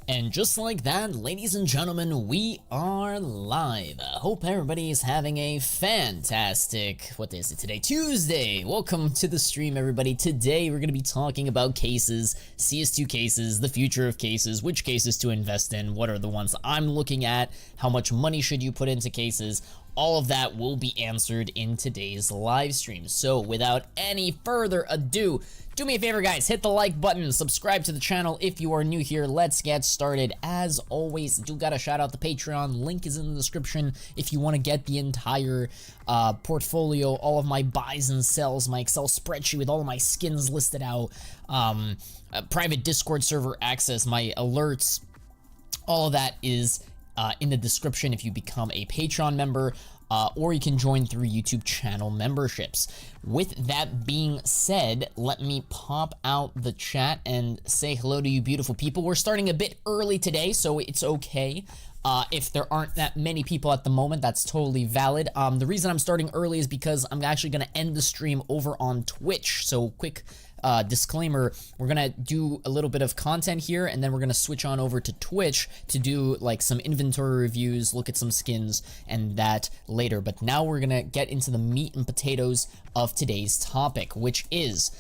And just like that, ladies and gentlemen, we are live. Hope everybody is having a fantastic, what day is it today? Tuesday! Welcome to the stream, everybody. Today, we're going to be talking about cases, CS2 cases, the future of cases, which cases to invest in, what are the ones I'm looking at, how much money should you put into cases. All of that will be answered in today's live stream. So without any further ado, do me a favor, guys, hit the like button, subscribe to the channel if you are new here. Let's get started. As always, do gotta shout out the Patreon. Link is in the description if you want to get the entire portfolio, all of my buys and sells, my Excel spreadsheet with all of my skins listed out, private Discord server access, my alerts. All of that is in the description if you become a Patreon member, or you can join through YouTube channel memberships. With that being said, let me pop out the chat and say hello to you beautiful people. We're starting a bit early today, so it's okay. If there aren't that many people at the moment, that's totally valid. The reason I'm starting early is because I'm actually going to end the stream over on Twitch. So quick disclaimer, we're gonna do a little bit of content here and then we're gonna switch on over to Twitch to do like some inventory reviews, look at some skins and that later. But now we're gonna get into the meat and potatoes of today's topic, which is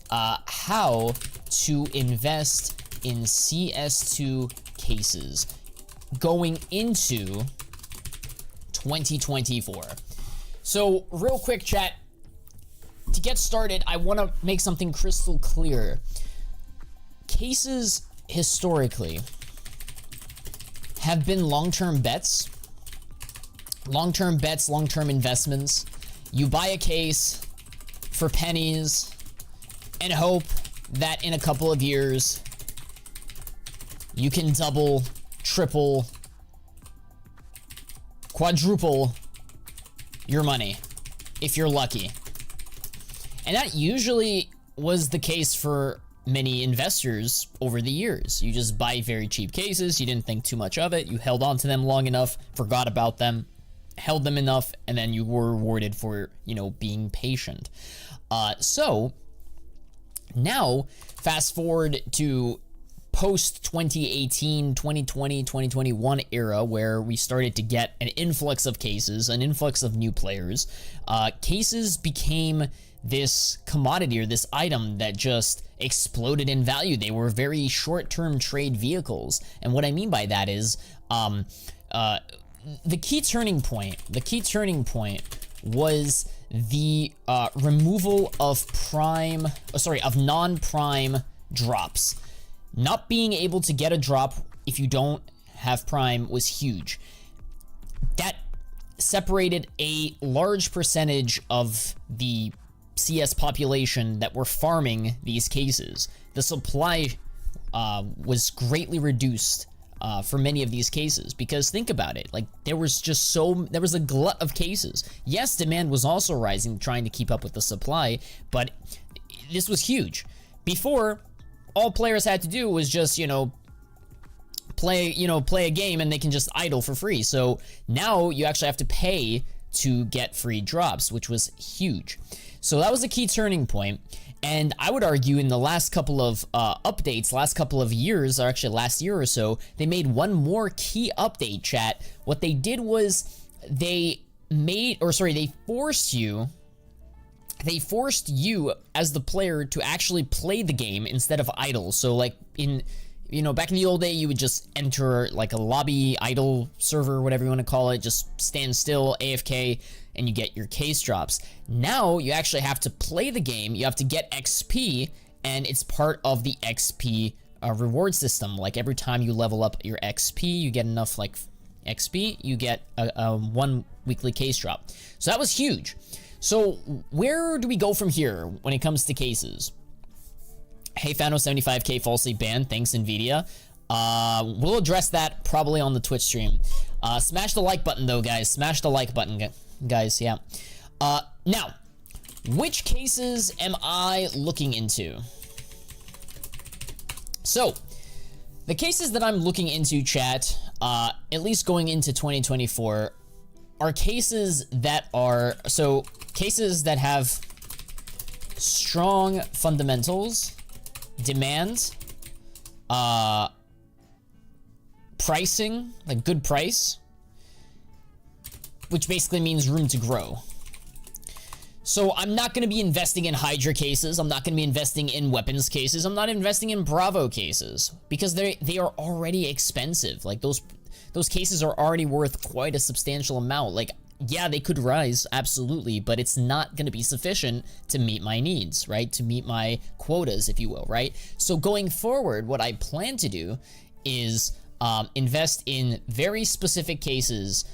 how to invest in CS2 cases going into 2024. So real quick, chat, to get started, I want to make something crystal clear. Cases historically have been long-term bets. Long-term bets, long-term investments. You buy a case for pennies and hope that in a couple of years you can double, triple, quadruple your money if you're lucky. And that usually was the case for many investors over the years. You just buy very cheap cases, you didn't think too much of it, you held on to them long enough, forgot about them, held them enough, and then you were rewarded for, you know, being patient. So now, fast forward to post 2018, 2020, 2021 era where we started to get an influx of cases, an influx of new players. Cases became this commodity or this item that just exploded in value. They were very short-term trade vehicles. And what I mean by that is the key turning point was the removal of non-prime drops. Not being able to get a drop if you don't have prime was huge. That separated a large percentage of the CS population that were farming these cases. The supply was greatly reduced for many of these cases, because think about it, like there was a glut of cases. Yes, demand was also rising, trying to keep up with the supply, but this was huge. Before, all players had to do was just, play a game and they can just idle for free. So now you actually have to pay to get free drops, which was huge. So that was a key turning point. And I would argue in the last couple of updates, last couple of years, or actually last year or so, they made one more key update, chat. What they did was they forced you as the player to actually play the game instead of idle. So like back in the old day, you would just enter like a lobby idle server, whatever you want to call it, just stand still, AFK, and you get your case drops. Now you actually have to play the game, you have to get XP, and it's part of the XP reward system. Like every time you level up your XP, you get enough like XP, you get a 1 weekly case drop. So that was huge. So where do we go from here when it comes to cases? Hey, fano 75k falsely banned, thanks NVIDIA. We'll address that probably on the Twitch stream. Smash the like button though, guys. Smash the like button, guys, yeah. Now, which cases am I looking into? So, the cases that I'm looking into, chat, at least going into 2024, are cases that have strong fundamentals, demand, pricing, like good price, which basically means room to grow. So I'm not going to be investing in Hydra cases. I'm not going to be investing in weapons cases. I'm not investing in Bravo cases because they are already expensive. Like those cases are already worth quite a substantial amount. Like, yeah, they could rise, absolutely, but it's not going to be sufficient to meet my needs, right? To meet my quotas, if you will, right? So going forward, what I plan to do is invest in very specific cases,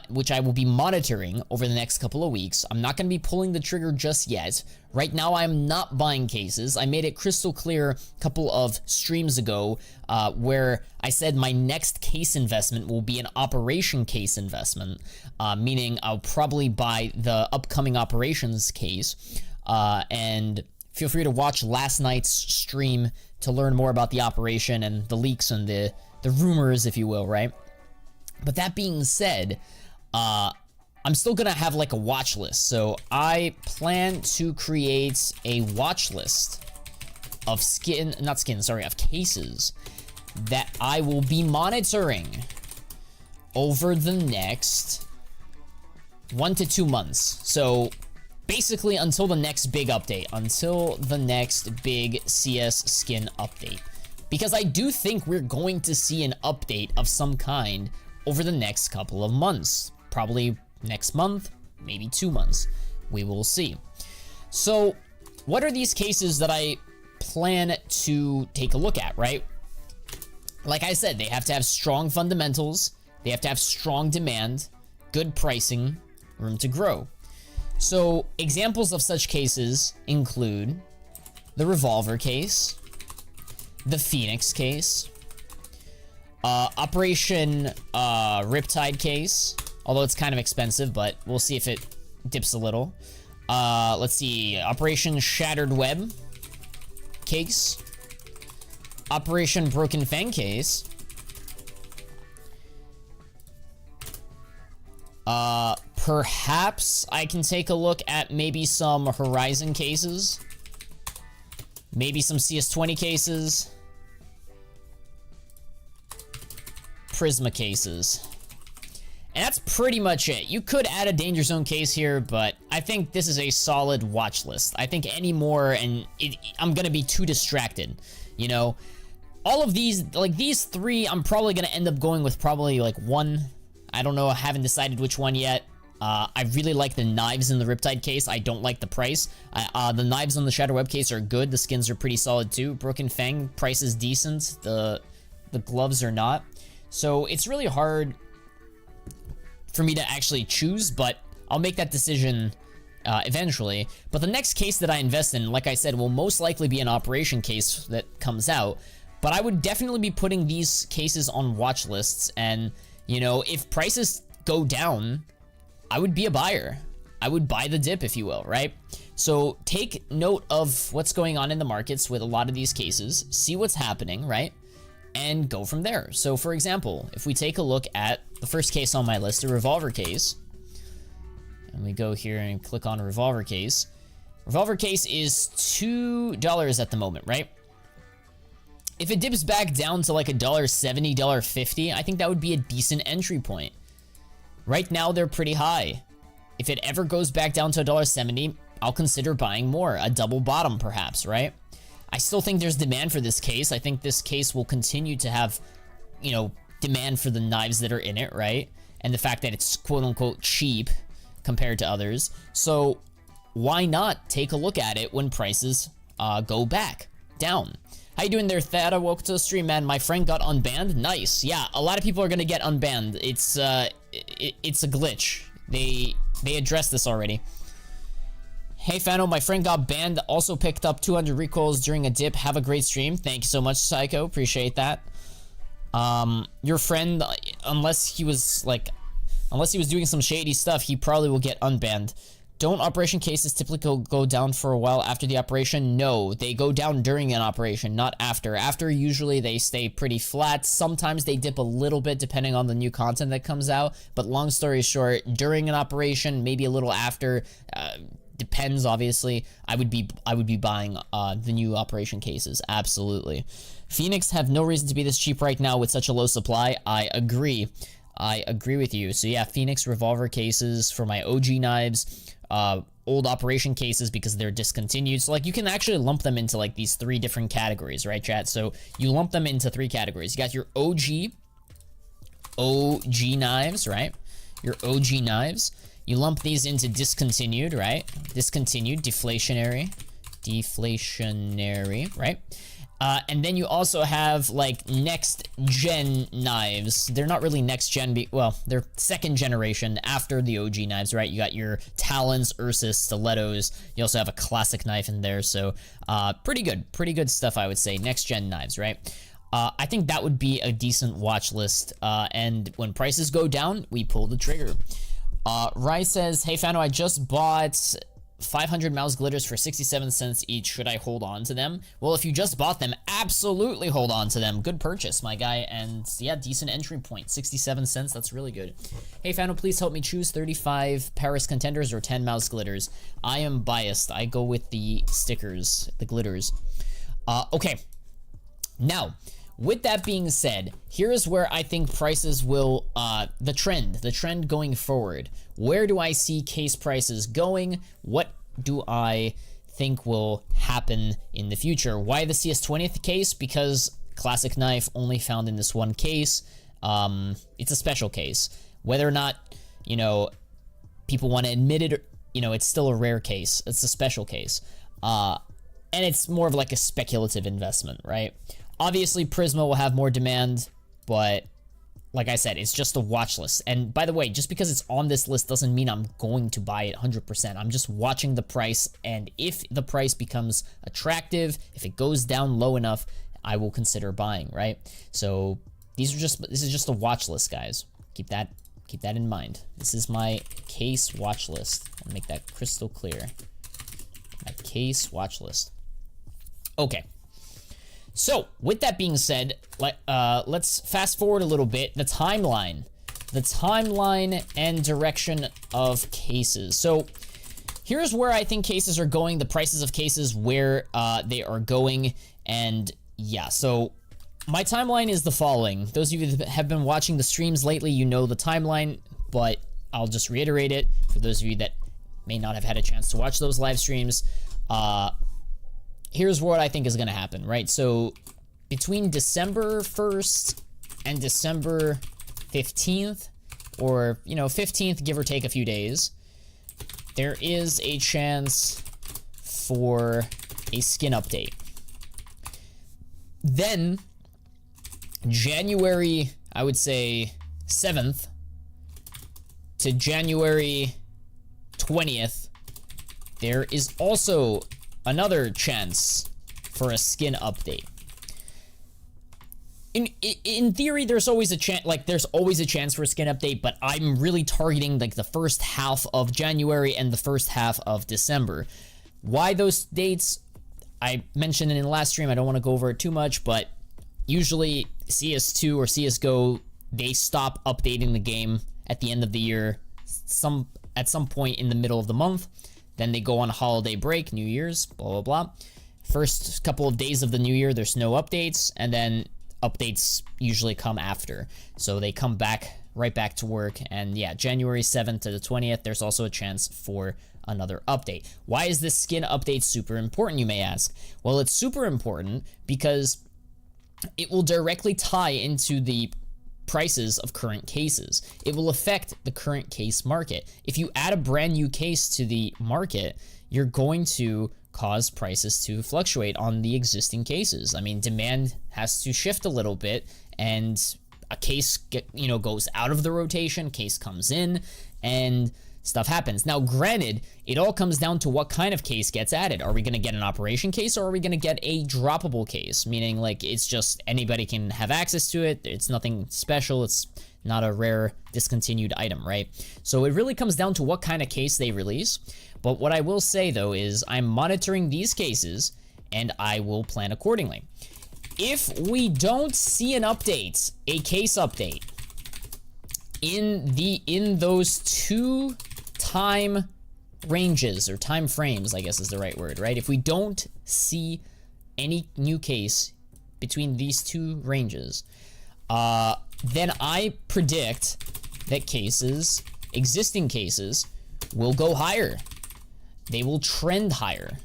which I will be monitoring over the next couple of weeks. I'm not going to be pulling the trigger just yet. Right now, I'm not buying cases. I made it crystal clear a couple of streams ago where I said my next case investment will be an operation case investment, meaning I'll probably buy the upcoming operations case. And feel free to watch last night's stream to learn more about the operation and the leaks and the rumors, if you will, right? But that being said, I'm still gonna have like a watch list. So I plan to create a watch list of of cases that I will be monitoring over the next 1 to 2 months. So basically until the next big update, until the next big CS skin update. Because I do think we're going to see an update of some kind over the next couple of months. Probably next month, maybe 2 months. We will see. So what are these cases that I plan to take a look at, right? Like I said, they have to have strong fundamentals. They have to have strong demand, good pricing, room to grow. So examples of such cases include the Revolver case, the Phoenix case, Operation Riptide case, although it's kind of expensive, but we'll see if it dips a little. Let's see, Operation Shattered Web case, Operation Broken Fang case, perhaps I can take a look at maybe some Horizon cases, maybe some CS20 cases, Prisma cases. And that's pretty much it. You could add a Danger Zone case here, but I think this is a solid watch list. I think any more and I'm gonna be too distracted, you know? All of these, like these three, I'm probably gonna end up going with probably like one. I don't know, I haven't decided which one yet. I really like the knives in the Riptide case. I don't like the price. The knives on the Shadow Web case are good. The skins are pretty solid too. Broken Fang price is decent. The gloves are not. So it's really hard for me to actually choose, but I'll make that decision eventually. But the next case that I invest in, like I said, will most likely be an operation case that comes out. But I would definitely be putting these cases on watch lists. And, you know, if prices go down, I would be a buyer. I would buy the dip, if you will, right? So take note of what's going on in the markets with a lot of these cases, see what's happening, right? And go from there. So for example, if we take a look at the first case on my list, the Revolver case, and we go here and click on Revolver case. Revolver case is $2 at the moment, right? If it dips back down to like $1.70, $1.50, I think that would be a decent entry point. Right now, they're pretty high. If it ever goes back down to $1.70, I'll consider buying more, a double bottom perhaps, right? I still think there's demand for this case. I think this case will continue to have, you know, demand for the knives that are in it, right? And the fact that it's quote-unquote cheap compared to others. So why not take a look at it when prices go back down? How you doing there, Thada? Welcome to the stream, man. My friend got unbanned. Nice. Yeah, a lot of people are gonna get unbanned. It's a glitch. They addressed this already. Hey, Fano, my friend got banned. Also picked up 200 recoils during a dip. Have a great stream. Thank you so much, Psycho. Appreciate that. Your friend, unless he was doing some shady stuff, he probably will get unbanned. Don't operation cases typically go down for a while after the operation? No, they go down during an operation, not after. After, usually they stay pretty flat. Sometimes they dip a little bit depending on the new content that comes out. But long story short, during an operation, maybe a little after, depends, obviously. I would be buying the new operation cases, absolutely. Phoenix have no reason to be this cheap right now with such a low supply. I agree with you. So yeah, Phoenix revolver cases for my OG knives, old operation cases because they're discontinued. So like you can actually lump them into like these 3 different categories, right, chat? So you lump them into 3 categories. You got your OG knives, right? Your OG knives. You lump these into discontinued, right? Discontinued, deflationary, right? And then you also have like next gen knives. They're not really next gen, well, they're second generation after the OG knives, right? You got your Talons, Ursus, Stilettos. You also have a classic knife in there. So pretty good stuff, I would say. Next gen knives, right? I think that would be a decent watch list. And when prices go down, we pull the trigger. Rai says, hey Fano, I just bought 500 mouse glitters for 67 cents each. Should I hold on to them? Well, if you just bought them, absolutely hold on to them. Good purchase, my guy. And yeah, decent entry point. 67 cents, that's really good. Hey Fano, please help me choose 35 Paris contenders or 10 mouse glitters. I am biased. I go with the stickers, the glitters. Okay. Now, with that being said, here's where I think prices will, the trend going forward. Where do I see case prices going? What do I think will happen in the future? Why the CS20th case? Because classic knife only found in this one case. It's a special case. Whether or not, you know, people want to admit it, you know, it's still a rare case. It's a special case. And it's more of like a speculative investment, right? Obviously, Prisma will have more demand, but like I said, it's just a watch list. And by the way, just because it's on this list doesn't mean I'm going to buy it 100%. I'm just watching the price, and if the price becomes attractive, if it goes down low enough, I will consider buying, right? So this is just a watch list, guys. Keep that in mind. This is my case watch list. I'll make that crystal clear. My case watch list. Okay. So, with that being said, let's fast forward a little bit. The timeline and direction of cases. So, here's where I think cases are going, the prices of cases, where they are going, and yeah, so my timeline is the following. Those of you that have been watching the streams lately, you know the timeline, but I'll just reiterate it for those of you that may not have had a chance to watch those live streams. Here's what I think is going to happen, right? So between December 1st and December 15th, or, you know, 15th, give or take a few days, there is a chance for a skin update. Then January, I would say 7th to January 20th, there is also another chance for a skin update. In theory, there's always a chance, like there's always a chance for a skin update, but I'm really targeting like the first half of January and the first half of December. Why those dates? I mentioned it in the last stream. I don't want to go over it too much, but usually CS2 or CSGO, they stop updating the game at the end of the year, at some point in the middle of the month. Then they go on a holiday break, New Year's, blah, blah, blah. First couple of days of the new year, there's no updates, and then updates usually come after. So they come back, right back to work, and yeah, January 7th to the 20th, there's also a chance for another update. Why is this skin update super important, you may ask? Well, it's super important because it will directly tie into the prices of current cases. It will affect the current case market. If you add a brand new case to the market, you're going to cause prices to fluctuate on the existing cases. I mean, demand has to shift a little bit, and a case goes out of the rotation, case comes in, and stuff happens. Now, granted, it all comes down to what kind of case gets added. Are we going to get an operation case, or are we going to get a droppable case? Meaning, like, it's just anybody can have access to it. It's nothing special. It's not a rare discontinued item, right? So it really comes down to what kind of case they release. But what I will say, though, is I'm monitoring these cases, and I will plan accordingly. If we don't see an update, a case update, in those 2 time ranges or time frames, I guess is the right word, right? If we don't see any new case between these two ranges, then I predict that cases, existing cases, will go higher. They will trend higher.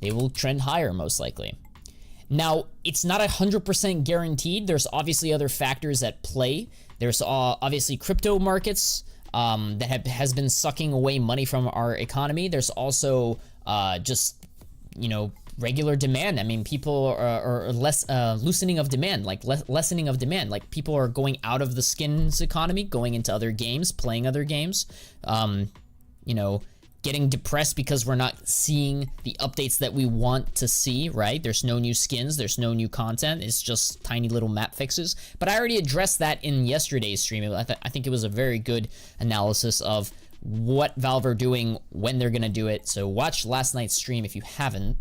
They will trend higher, most likely. Now, it's not 100% guaranteed. There's obviously other factors at play. There's obviously crypto markets that has been sucking away money from our economy. There's also just, you know, regular demand. I mean, people are less loosening of demand, like lessening of demand. Like people are going out of the skins economy, going into other games, playing other games. You know, getting depressed because we're not seeing the updates that we want to see, right? There's no new skins, there's no new content, it's just tiny little map fixes. But I already addressed that in yesterday's stream. I think it was a very good analysis of what Valve are doing, when they're gonna do it. So watch last night's stream if you haven't.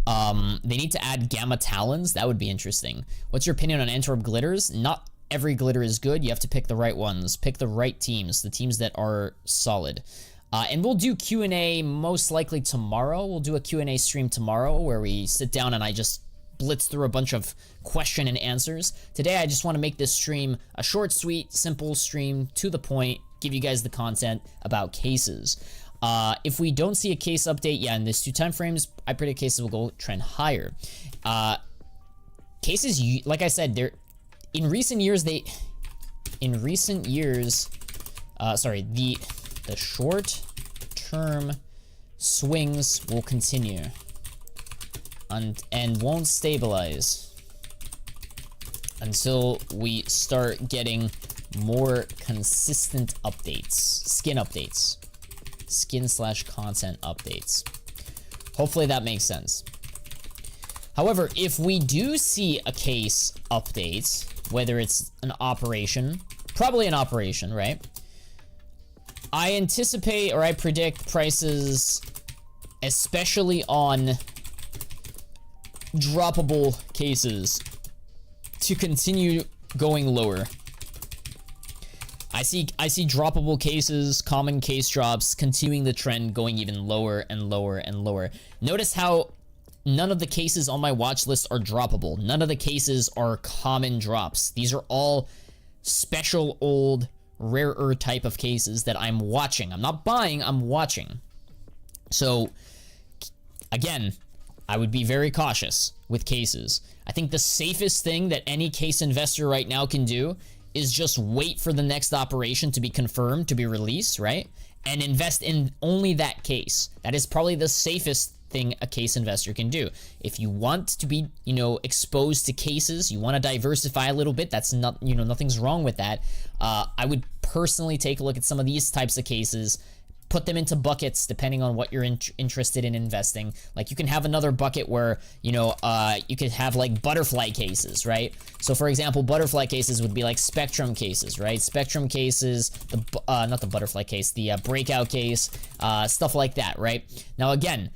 They need to add Gamma Talons. That would be interesting. What's your opinion on Antwerp Glitters? Not every glitter is good. You have to pick the right ones. Pick the right teams, the teams that are solid. And we'll do Q&A most likely tomorrow. We'll do a Q&A stream tomorrow where we sit down and I just blitz through a bunch of question and answers. Today, I just want to make this stream a short, sweet, simple stream, to the point, give you guys the content about cases. If we don't see a case update, yeah, in these two time frames, I predict cases will go trend higher. Cases, like I said, they're in recent years, the short-term swings will continue and won't stabilize until we start getting more consistent updates, skin/content updates. Hopefully that makes sense. However, if we do see a case update, whether it's an operation, probably an operation, right? I anticipate, or I predict, prices, especially on droppable cases, to continue going lower. I see droppable cases, common case drops, continuing the trend, going even lower and lower and lower. Notice how none of the cases on my watch list are droppable. None of the cases are common drops. These are all special old rarer type of cases that I'm watching. I'm not buying, I'm watching. So again, I would be very cautious with cases. I think the safest thing that any case investor right now can do is just wait for the next operation to be confirmed, to be released, right? And invest in only that case. That is probably the safest thing a case investor can do. If you want to be, you know, exposed to cases, you want to diversify a little bit, that's not, you know, nothing's wrong with that. I would personally take a look at some of these types of cases, put them into buckets depending on what you're interested in investing. Like you can have another bucket where, you know, you could have like butterfly cases, right? So for example, butterfly cases would be like Spectrum cases, right? Spectrum cases, not the butterfly case, the breakout case, stuff like that, right? Now again,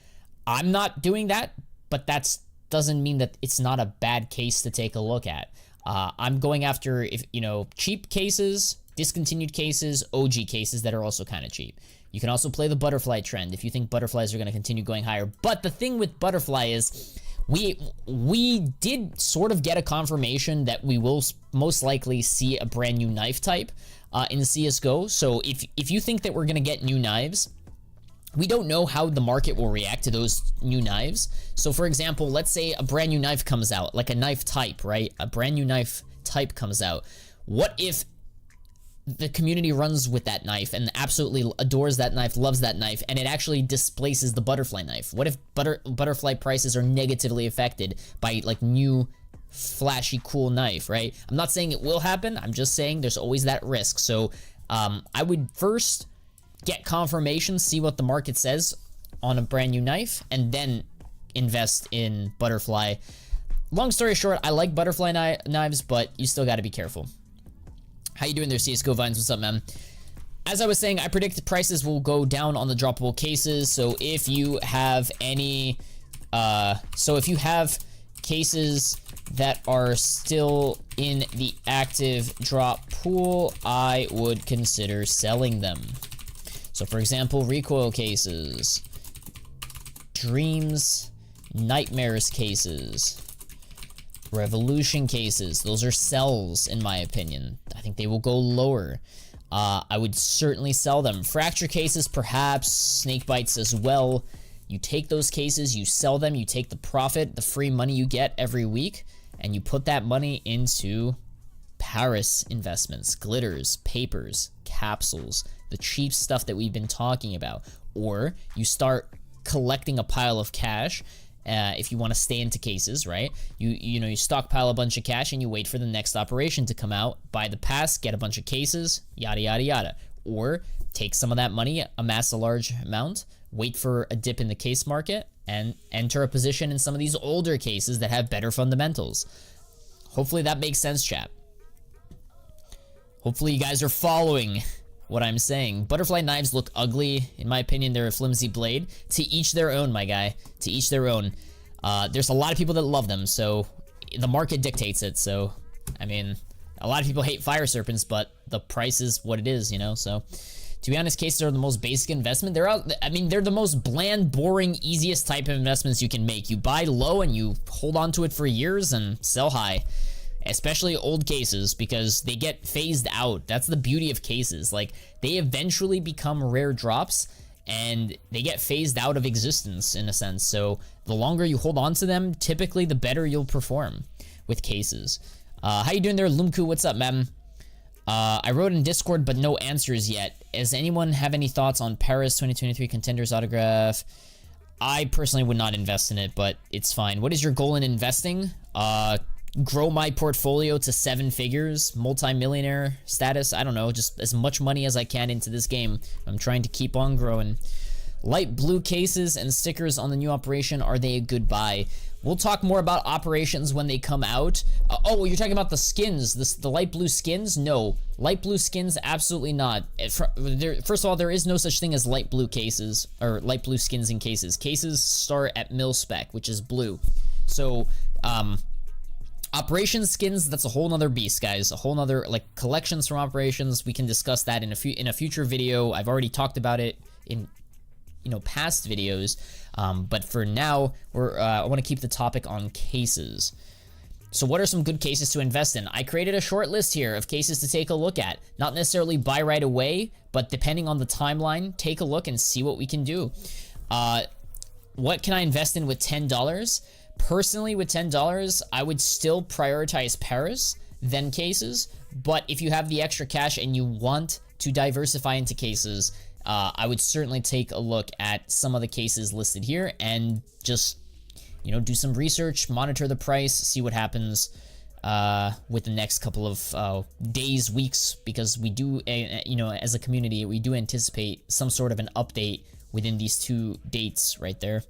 I'm not doing that, but that doesn't mean that it's not a bad case to take a look at. I'm going after, if you know, cheap cases, discontinued cases, OG cases that are also kind of cheap. You can also play the butterfly trend if you think butterflies are going to continue going higher. But the thing with butterfly is we did sort of get a confirmation that we will most likely see a brand new knife type in CSGO. So if you think that we're going to get new knives, we don't know how the market will react to those new knives. So for example, let's say a brand new knife comes out, like a knife type, right? A brand new knife type comes out. What if the community runs with that knife and absolutely adores that knife, loves that knife, and it actually displaces the butterfly knife? What if butterfly prices are negatively affected by like new flashy cool knife, right? I'm not saying it will happen, I'm just saying there's always that risk. So I would first get confirmation, see what the market says on a brand new knife, and then invest in butterfly. Long story short, I like butterfly knives, but you still got to be careful. How you doing there, CSGO Vines? What's up, man? As I was saying, I predict the prices will go down on the droppable cases. So if you have any, if you have cases that are still in the active drop pool, I would consider selling them. So for example, recoil cases, dreams, nightmares cases, revolution cases. Those are sells in my opinion. I think they will go lower. I would certainly sell them. Fracture cases, perhaps. Snake bites as well. You take those cases, you sell them, you take the profit, the free money you get every week, and you put that money into Paris investments, glitters, papers, capsules, the cheap stuff that we've been talking about. Or you start collecting a pile of cash if you want to stay into cases, right? You stockpile a bunch of cash and you wait for the next operation to come out, buy the pass, get a bunch of cases, yada, yada, yada. Or take some of that money, amass a large amount, wait for a dip in the case market, and enter a position in some of these older cases that have better fundamentals. Hopefully that makes sense, chat. Hopefully you guys are following what I'm saying. Butterfly knives look ugly. In my opinion, they're a flimsy blade. To each their own, my guy. To each their own. There's a lot of people that love them, so the market dictates it. So, I mean, a lot of people hate fire serpents, but the price is what it is, you know? So, to be honest, cases are the most basic investment. They're the most bland, boring, easiest type of investments you can make. You buy low and you hold on to it for years and sell high. Especially old cases, because they get phased out. That's the beauty of cases. Like, they eventually become rare drops and they get phased out of existence in a sense. So the longer you hold on to them, typically the better you'll perform with cases. How you doing there, Lumku? What's up, man? I wrote in Discord, but no answers yet. Does anyone have any thoughts on Paris 2023 Contenders autograph? I personally would not invest in it, but it's fine. What is your goal in investing? Grow my portfolio to 7 figures, multi-millionaire status. I don't know, just as much money as I can into this game. I'm trying to keep on growing. Light blue cases and stickers on the new operation, are they a good buy? We'll talk more about operations when they come out. Oh, you're talking about the skins, the light blue skins? No, light blue skins, absolutely not. First of all, there is no such thing as light blue cases, or light blue skins in cases. Cases start at mil spec, which is blue. So, Operations skins, that's a whole nother beast, guys. A whole nother, like, collections from Operations. We can discuss that in a future video. I've already talked about it in, past videos. But for now, I want to keep the topic on cases. So what are some good cases to invest in? I created a short list here of cases to take a look at. Not necessarily buy right away, but depending on the timeline, take a look and see what we can do. What can I invest in with $10? Personally, with $10, I would still prioritize Paris, then cases. But if you have the extra cash and you want to diversify into cases, I would certainly take a look at some of the cases listed here and just, do some research, monitor the price, see what happens with the next couple of days, weeks, because we do, as a community, we do anticipate some sort of an update within these 2 dates right there.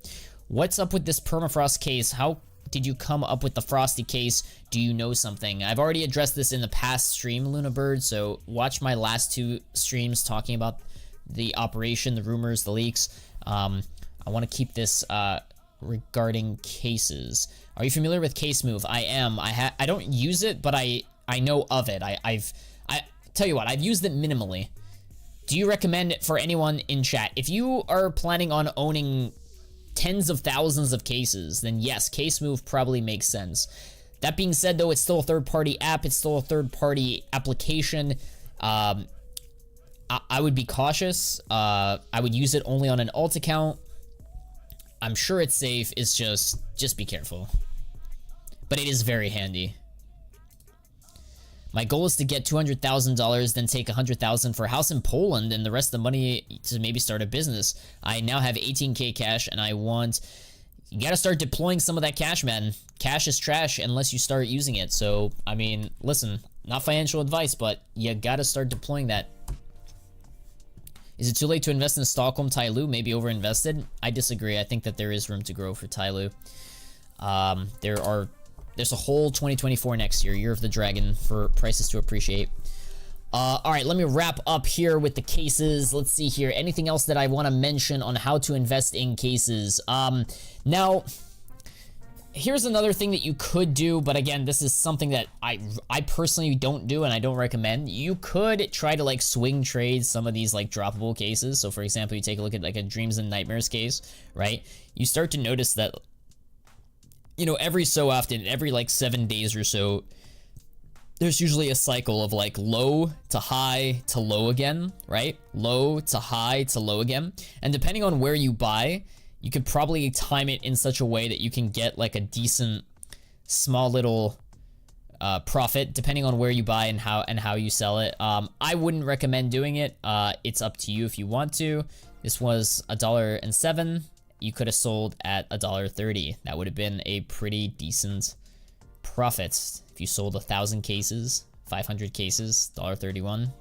What's up with this permafrost case? How did you come up with the frosty case? Do you know something? I've already addressed this in the past stream, Lunabird, so watch my last 2 streams talking about the operation, the rumors, the leaks. I want to keep this regarding cases. Are you familiar with Case Move? I am. I don't use it, but I know of it. I tell you what, I've used it minimally. Do you recommend it for anyone in chat? If you are planning on owning tens of thousands of cases, then yes, Case Move probably makes sense. That being said, though, it's still a third-party app. It's still a third-party application. I would be cautious. I would use it only on an alt account. I'm sure it's safe. It's just be careful. But it is very handy. My goal is to get $200,000, then take $100,000 for a house in Poland and the rest of the money to maybe start a business. I now have 18K cash and you gotta start deploying some of that cash, man. Cash is trash unless you start using it. So, I mean, listen, not financial advice, but you gotta start deploying that. Is it too late to invest in Stockholm Tyloo? Maybe overinvested? I disagree. I think that there is room to grow for Tyloo. There's a whole 2024 next year, Year of the Dragon, for prices to appreciate. All right, let me wrap up here with the cases. Let's see here. Anything else that I want to mention on how to invest in cases? Now, Here's another thing that you could do, but again, this is something that I personally don't do and I don't recommend. You could try to like swing trade some of these like droppable cases. So for example, you take a look at like a Dreams and Nightmares case, right? You start to notice that, you know, every so often, every like 7 days or so, there's usually a cycle of like low to high to low again, right? Low to high to low again. And depending on where you buy, you could probably time it in such a way that you can get like a decent small little profit depending on where you buy and how you sell it. I wouldn't recommend doing it. It's up to you if you want to. This was $1.07. You could have sold at $1.30. That would have been a pretty decent profit. If you sold 1,000 cases, 500 cases, $1.31.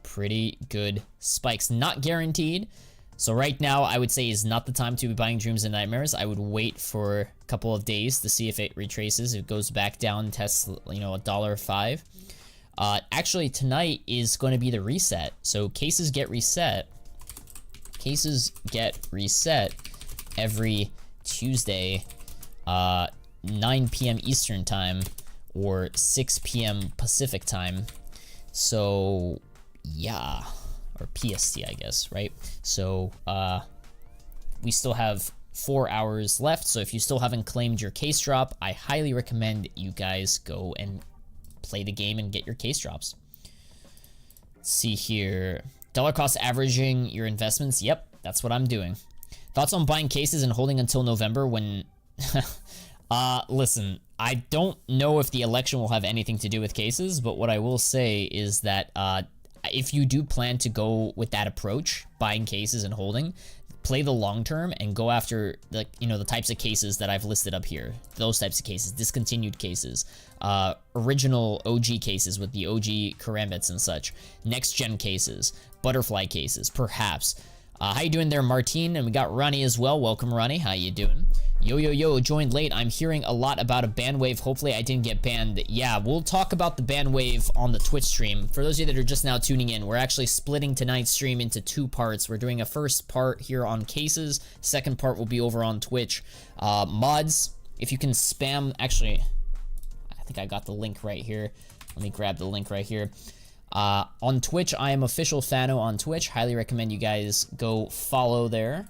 Pretty good spikes. Not guaranteed. So right now, I would say is not the time to be buying Dreams and Nightmares. I would wait for a couple of days to see if it retraces. If it goes back down, tests, you know, $1.05. Actually, tonight is going to be the reset. So cases get reset. Cases get reset every Tuesday, 9 p.m. Eastern time or 6 p.m. Pacific time. So yeah. Or PST, I guess, right? So we still have 4 hours left. So if you still haven't claimed your case drop, I highly recommend you guys go and play the game and get your case drops. Let's see here. Dollar cost averaging your investments. Yep, that's what I'm doing. Thoughts on buying cases and holding until November when... listen, I don't know if the election will have anything to do with cases, but what I will say is that if you do plan to go with that approach, buying cases and holding, play the long term and go after the, you know, the types of cases that I've listed up here. Those types of cases, discontinued cases, original OG cases with the OG karambits and such, next gen cases, butterfly cases, perhaps. How you doing there, Martine? And we got Ronnie as well. Welcome, Ronnie. How you doing? Yo, joined late. I'm hearing a lot about a ban wave. Hopefully I didn't get banned. Yeah, we'll talk about the ban wave on the Twitch stream. For those of you that are just now tuning in, we're actually splitting tonight's stream into 2 parts. We're doing a first part here on cases. Second part will be over on Twitch. Mods, if you can spam... Actually, I think I got the link right here. Let me grab the link right here. On Twitch, I am official fano on Twitch. Highly recommend you guys go follow there.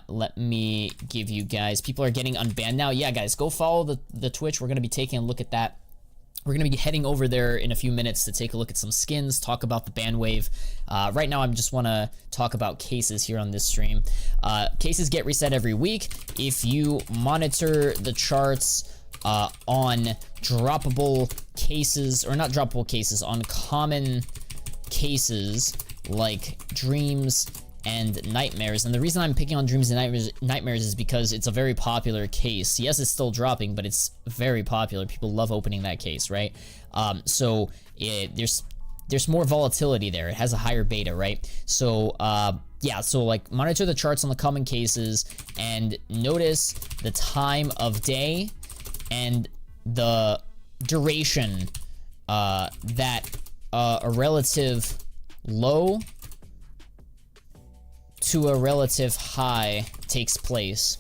Let me give you guys, people are getting unbanned now. Yeah, guys, go follow the Twitch. We're going to be taking a look at that. We're going to be heading over there in a few minutes to take a look at some skins, talk about the ban wave. Right now, I just want to talk about cases here on this stream. Cases get reset every week. If you monitor the charts on droppable cases, or not droppable cases, on common cases like Dreams and Nightmares. And the reason I'm picking on Dreams and Nightmares is because it's a very popular case. Yes, it's still dropping, but it's very popular. People love opening that case, right? So there's more volatility there. It has a higher beta, right? So yeah, so like monitor the charts on the common cases and notice the time of day and the duration that a relative low to a relative high takes place.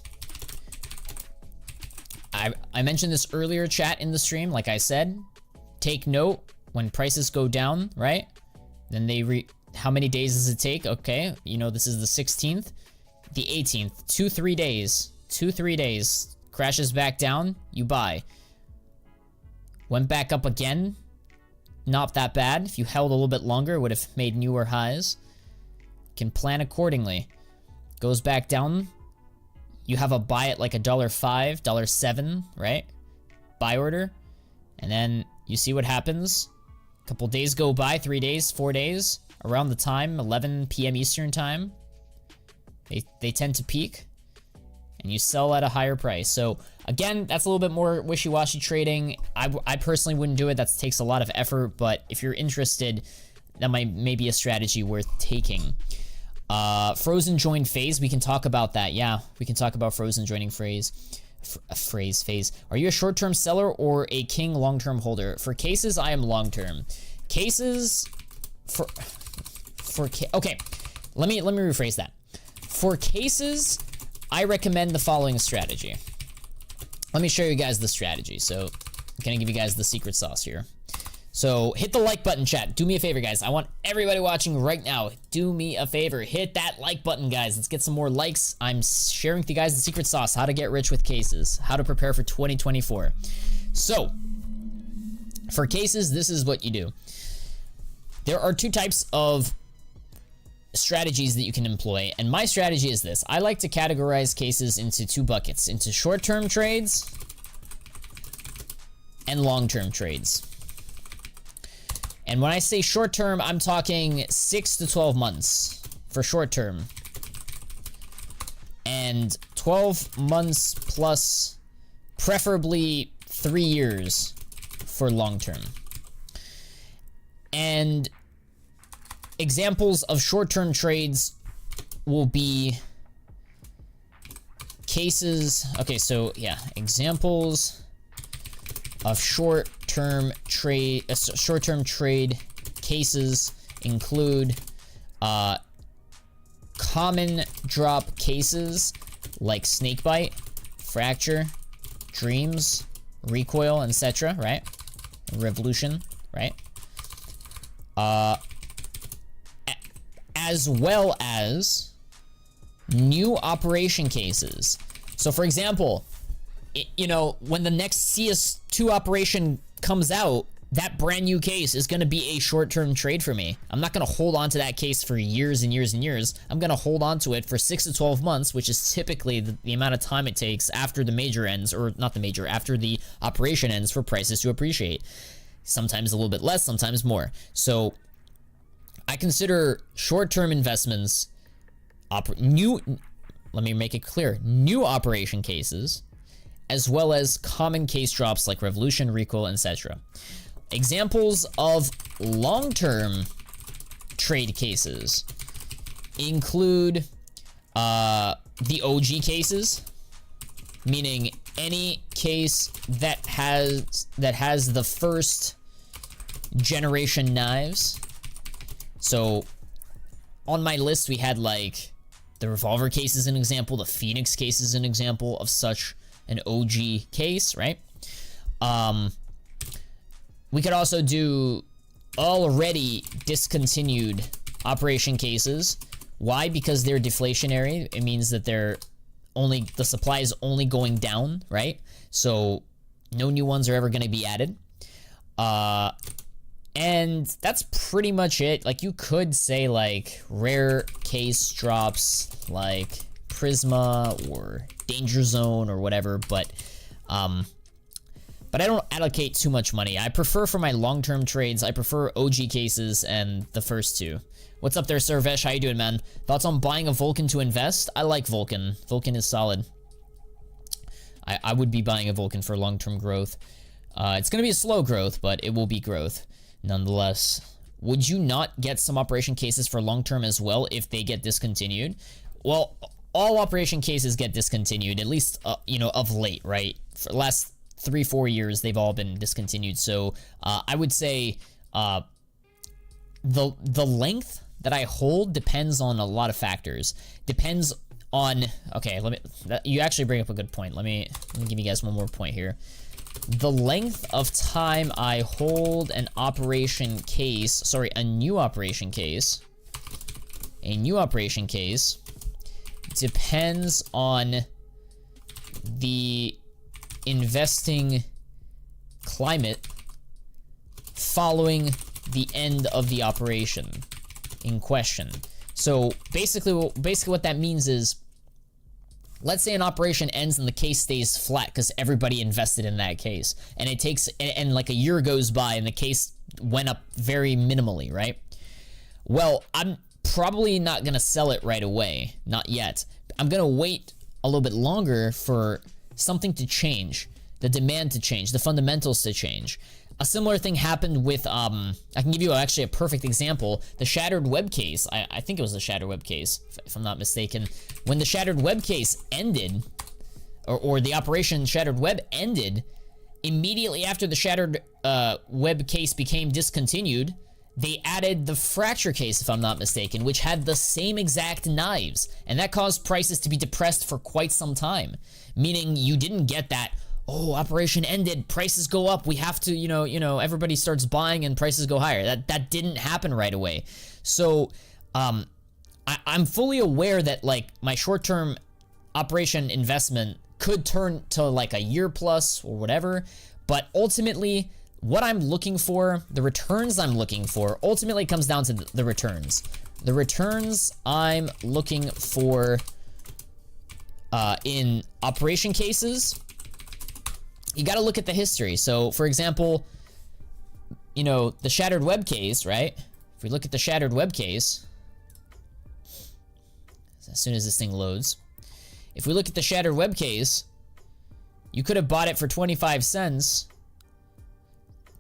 I mentioned this earlier, chat, in the stream. Like I said, take note when prices go down, right? Then how many days does it take? Okay, you know, this is the 16th, the 18th, 2-3 days, 2-3 days, crashes back down, you buy. Went back up again, not that bad. If you held a little bit longer, it would have made newer highs. Can plan accordingly. Goes back down, you have a buy at like $1.05, $1.07, right? Buy order, and then you see what happens. A couple days go by, 3 days, 4 days, around the time, 11 p.m. Eastern time. They tend to peak, and you sell at a higher price. So again, that's a little bit more wishy-washy trading. I personally wouldn't do it. That takes a lot of effort, but if you're interested, that may be a strategy worth taking. Frozen join phase, we can talk about that. Yeah, we can talk about Frozen joining phase. Are you a short-term seller or a king long-term holder? For cases, I am long-term. Cases okay, let me rephrase that. For cases, I recommend the following strategy. let me show you guys the strategy. So I'm gonna give you guys the secret sauce here. So hit the like button, chat. Do me a favor, guys. I want everybody watching right now, do me a favor. Hit that like button, guys. Let's get some more likes. I'm sharing with you guys the secret sauce, how to get rich with cases, how to prepare for 2024. So for cases, this is what you do. There are two types of strategies that you can employ, and my strategy is this. I like to categorize cases into two buckets, into short-term trades and long-term trades. And when I say short-term, I'm talking 6 to 12 months for short-term, and 12 months plus, preferably 3 years for long-term. And examples of short-term trades will be cases. Okay, so yeah, examples of short-term trade cases include common drop cases like snakebite, fracture, dreams, recoil, etc. Right? Revolution, right? As well as new operation cases. So for example, you know, when the next CS2 operation comes out, that brand new case is going to be a short-term trade for me. I'm not going to hold on to that case for years and years and years. I'm going to hold on to it for 6 to 12 months, which is typically the amount of time it takes after the major ends, or not the major, after the operation ends for prices to appreciate. Sometimes a little bit less, sometimes more. So I consider short-term investments let me make it clear, new operation cases, as well as common case drops like revolution, recoil, etc. Examples of long-term trade cases include the OG cases, meaning any case that has the first generation knives. So on my list, we had like the revolver case is an example, the Phoenix case is an example of such an OG case, right? We could also do already discontinued operation cases. Why? Because they're deflationary. It means that the supply is only going down, right? So no new ones are ever going to be added. And that's pretty much it. Like, you could say like rare case drops like Prisma or Danger Zone or whatever, but I don't allocate too much money. I prefer, for my long-term trades, I prefer OG cases and the first two. What's up there, Servesh? How you doing, man? Thoughts on buying a Vulcan to invest? I like Vulcan. Vulcan is solid. I would be buying a Vulcan for long-term growth. It's going to be a slow growth, but it will be growth nonetheless. Would you not get some operation cases for long-term as well if they get discontinued? Well, all operation cases get discontinued, at least, you know, of late, right? For the last 3-4 years, they've all been discontinued. So I would say the length that I hold depends on a lot of factors. Depends on, okay, you actually bring up a good point. Let me give you guys one more point here. The length of time I hold an operation case, sorry, a new operation case depends on the investing climate following the end of the operation in question. So basically what that means is, let's say an operation ends and the case stays flat because everybody invested in that case, and it takes, and like a year goes by and the case went up very minimally, right? Well, I'm probably not gonna sell it right away, not yet. I'm gonna wait a little bit longer for something to change, the demand to change, the fundamentals to change. A similar thing happened with, I can give you actually a perfect example. The Shattered Web case, I think it was the Shattered Web case, if I'm not mistaken. When the Shattered Web case ended, or the Operation Shattered Web ended, immediately after the Shattered Web case became discontinued, they added the Fracture case, if I'm not mistaken, which had the same exact knives. And that caused prices to be depressed for quite some time. Meaning you didn't get that, oh, operation ended, prices go up, we have to, everybody starts buying and prices go higher. That didn't happen right away. So I'm fully aware that like my short-term operation investment could turn to like a year plus or whatever, but ultimately what I'm looking for, the returns I'm looking for, ultimately comes down to the returns. The returns I'm looking for in operation cases, you got to look at the history. So for example, the shattered web case, right? If we look at the shattered web case, as soon as this thing loads, if we look at the shattered web case, you could have bought it for 25 cents.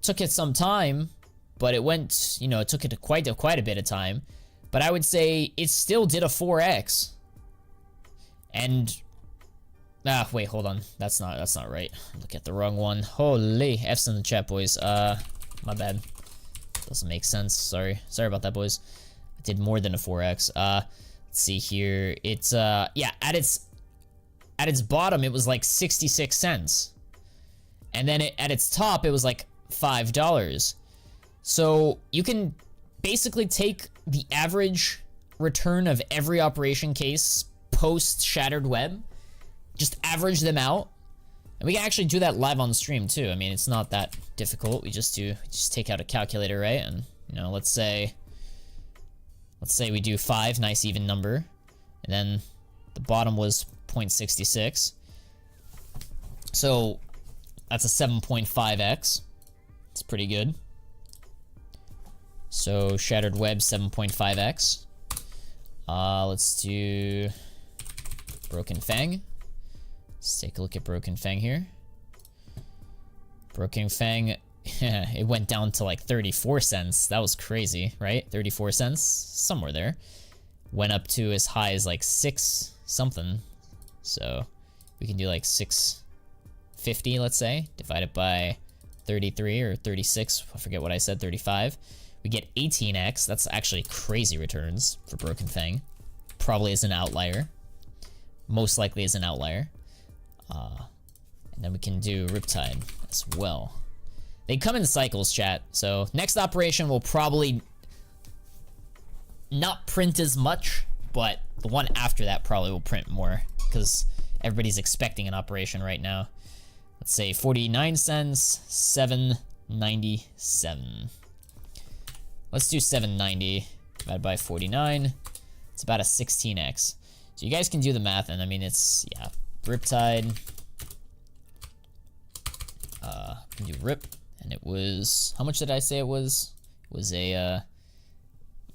Took it some time, but it went, it took it quite a bit of time. But I would say it still did a 4x. And wait, hold on. That's not right. Look at the wrong one. Holy F's in the chat, boys. My bad. Doesn't make sense. Sorry about that, boys. I did more than a 4x. Let's see here. It's yeah, at its bottom it was like 66 cents. And then at its top it was like $5. So you can basically take the average return of every operation case post shattered web, just average them out, and we can actually do that live on stream too. I mean, it's not that difficult. We just take out a calculator, right? And let's say we do 5, nice even number, and then the bottom was 0.66, so that's a 7.5x. It's pretty good. So shattered web 7.5x. Let's do Broken Fang. Let's take a look at Broken Fang here. Broken Fang, it went down to like 34 cents. That was crazy, right? 34 cents, somewhere there. Went up to as high as like 6 something. So we can do like 650, let's say, divided by 33 or 36. I forget what I said, 35. We get 18x. That's actually crazy returns for Broken Fang. Probably is an outlier. Most likely is an outlier. And then we can do Riptide as well. They come in cycles, chat. So next operation will probably not print as much, but the one after that probably will print more because everybody's expecting an operation right now. Let's say 49 cents, 7.97. Let's do 790 divided by 49. It's about a 16x. So you guys can do the math, and I mean, it's, yeah, Riptide. Can do Rip, and it was, how much did I say it was? It was a, yeah,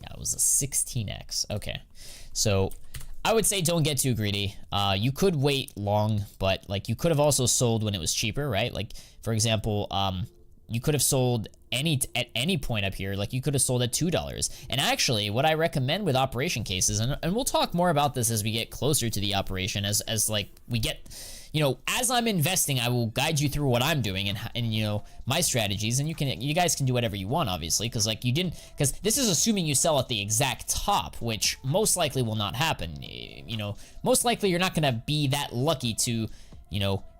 it was a 16x. Okay, so I would say don't get too greedy. You could wait long, but like you could have also sold when it was cheaper, right? Like for example, you could have sold at any point up here. Like you could have sold at $2. And actually, what I recommend with operation cases, and we'll talk more about this as we get closer to the operation, as like we get, as I'm investing, I will guide you through what I'm doing and my strategies, and you guys can do whatever you want, obviously, because like because this is assuming you sell at the exact top, which most likely will not happen. Most likely you're not gonna be that lucky to,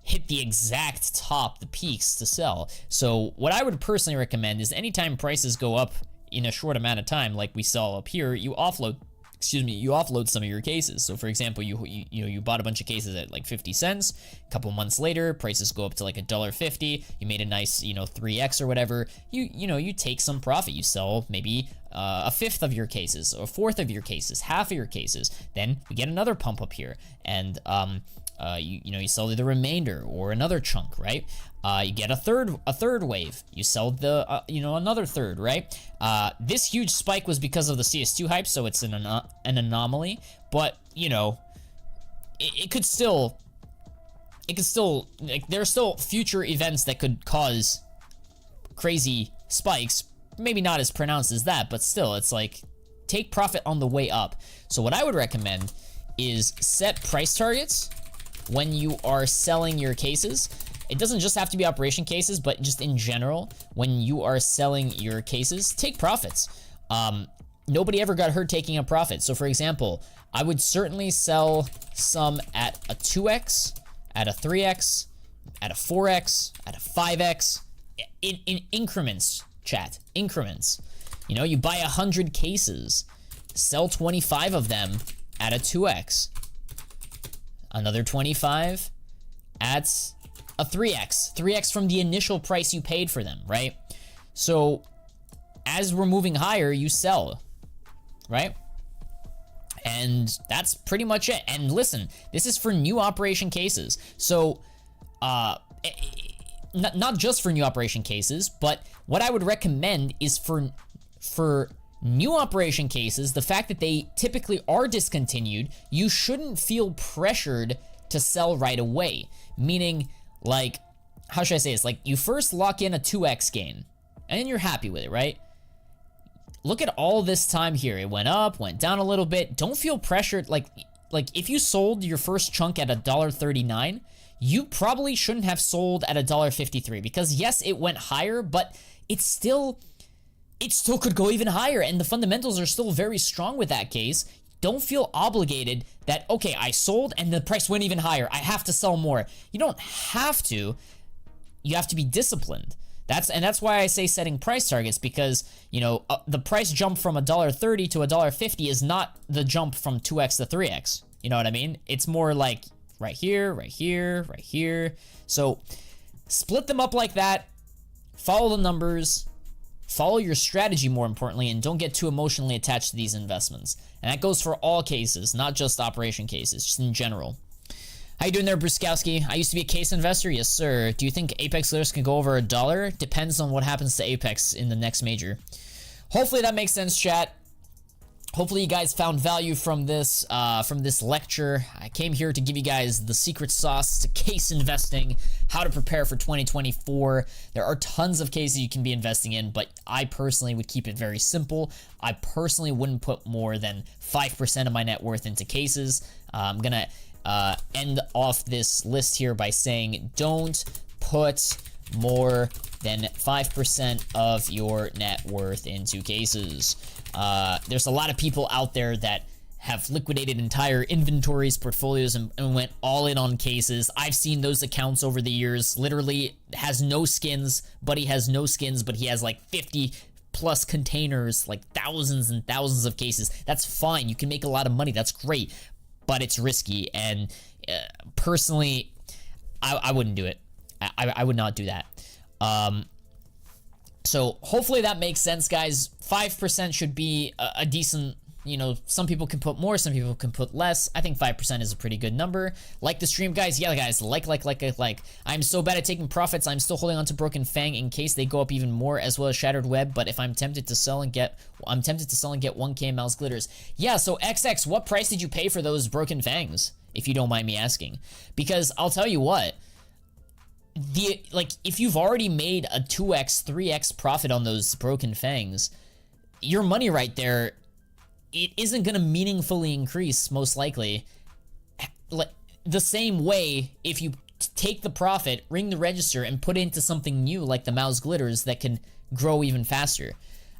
hit the exact top, the peaks to sell. So what I would personally recommend is anytime prices go up in a short amount of time, like we saw up here, you offload some of your cases. So for example, you bought a bunch of cases at like 50 cents. A couple months later, prices go up to like $1.50. You made a nice, 3x or whatever. You take some profit. You sell maybe a fifth of your cases, or a fourth of your cases, half of your cases. Then we get another pump up here, and you sell the remainder or another chunk, right? You get a third wave. You sell the another third, right? This huge spike was because of the CS2 hype, so it's an anomaly. But it could still like there are still future events that could cause crazy spikes. Maybe not as pronounced as that, but still, it's like take profit on the way up. So what I would recommend is set price targets when you are selling your cases. It doesn't just have to be operation cases, but just in general, when you are selling your cases, take profits. Nobody ever got hurt taking a profit. So for example, I would certainly sell some at a 2x, at a 3x, at a 4x, at a 5x, in increments, chat, increments. You know, you buy 100 cases, sell 25 of them at a 2x, another 25 at a 3x from the initial price you paid for them, right? So as we're moving higher, you sell, right? And that's pretty much it. And listen, this is for new operation cases. So not just for new operation cases, but what I would recommend is for new operation cases, the fact that they typically are discontinued, you shouldn't feel pressured to sell right away. Meaning, like, how should I say this? Like, you first lock in a 2x gain, and then you're happy with it, right? Look at all this time here. It went up, went down a little bit. Don't feel pressured. Like if you sold your first chunk at $1.39, you probably shouldn't have sold at $1.53, because yes, it went higher, but it still could go even higher, and the fundamentals are still very strong with that case. Don't feel obligated that, okay, I sold and the price went even higher, I have to sell more. You don't have to. You have to be disciplined. That's why I say setting price targets, because, you know, the price jump from $1.30 to $1.50 is not the jump from 2x to 3x. You know what I mean? It's more like right here, right here, right here. So split them up like that. Follow the numbers. Follow your strategy, more importantly, and don't get too emotionally attached to these investments. And that goes for all cases, not just operation cases, just in general. How you doing there, Bruskowski? I used to be a case investor. Yes, sir. Do you think Apex glitters can go over $1? Depends on what happens to Apex in the next major. Hopefully that makes sense, chat. Hopefully you guys found value from this lecture. I came here to give you guys the secret sauce to case investing, how to prepare for 2024. There are tons of cases you can be investing in, but I personally would keep it very simple. I personally wouldn't put more than 5% of my net worth into cases. I'm gonna end off this list here by saying don't put more than 5% of your net worth into cases. There's a lot of people out there that have liquidated entire inventories, portfolios, and went all in on cases. I've seen those accounts over the years. Literally has no skins, but he has no skins, but he has like 50 plus containers, like thousands and thousands of cases. That's fine. You can make a lot of money. That's great, but it's risky. And personally, I wouldn't do it. I would not do that. So hopefully that makes sense, guys. 5% should be a decent, you know, some people can put more, some people can put less. I think 5% is a pretty good number. Like the stream, guys. Yeah, guys, like. I'm so bad at taking profits. I'm still holding on to Broken Fang in case they go up even more, as well as Shattered Web. But if I'm tempted to sell and get 1K Mouse Glitters. Yeah, so XX, what price did you pay for those Broken Fangs, if you don't mind me asking? Because I'll tell you what, if you've already made a 2x, 3x profit on those Broken Fangs, your money right there, it isn't going to meaningfully increase, most likely. The same way, if you take the profit, ring the register, and put it into something new like the Mouse Glitters that can grow even faster.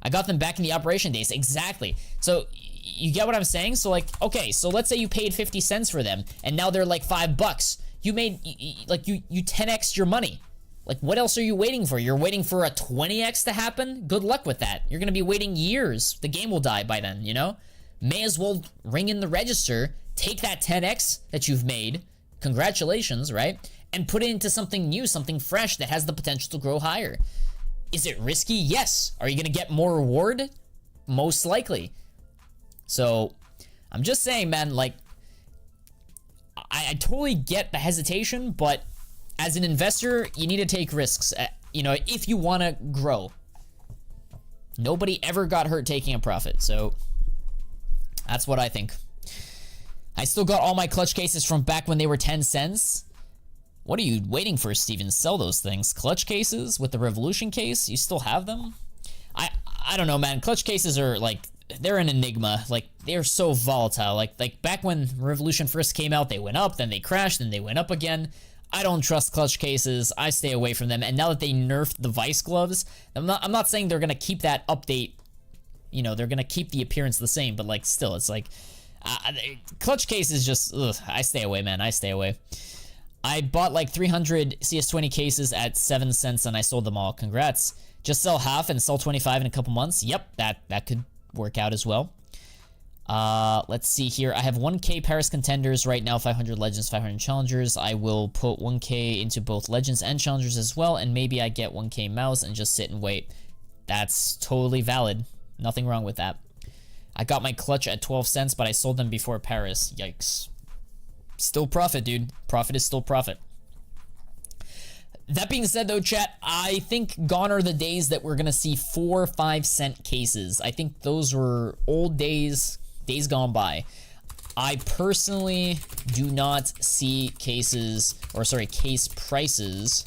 I got them back in the operation days. Exactly. So you get what I'm saying? So like, okay, so let's say you paid 50 cents for them, and now they're like $5. You made, like, you 10x your money. Like, what else are you waiting for? You're waiting for a 20x to happen? Good luck with that. You're gonna be waiting years. The game will die by then, you know? May as well ring in the register, take that 10x that you've made, congratulations, right? And put it into something new, something fresh that has the potential to grow higher. Is it risky? Yes. Are you gonna get more reward? Most likely. So, I'm just saying, man, like, I totally get the hesitation, but as an investor, you need to take risks, you know, if you want to grow. Nobody ever got hurt taking a profit, so that's what I think. I still got all my clutch cases from back when they were 10 cents. What are you waiting for, Steven? Sell those things. Clutch cases with the Revolution case, you still have them? I don't know, man. Clutch cases are like, they're an enigma. Like, they're so volatile. Like back when Revolution first came out, they went up, then they crashed, then they went up again. I don't trust clutch cases. I stay away from them. And now that they nerfed the Vice gloves, I'm not saying they're gonna keep that update. You know, they're gonna keep the appearance the same, but like still, it's like clutch cases just, ugh, I stay away, man. I stay away. I bought like 300 CS20 cases at 7 cents and I sold them all. Congrats. Just sell half and sell 25 in a couple months. Yep, that could work out as well. Let's see here. I have 1K Paris contenders right now, 500 legends, 500 challengers. I will put 1K into both legends and challengers as well, and maybe I get 1K mouse and just sit and wait. That's totally valid. Nothing wrong with that. I got my clutch at 12 cents, but I sold them before Paris. Yikes. Still profit, dude. Profit is still profit. That being said, though, chat, I think gone are the days that we're going to see 4 5-cent cases. I think those were old days, days gone by. I personally do not see cases, or sorry, case prices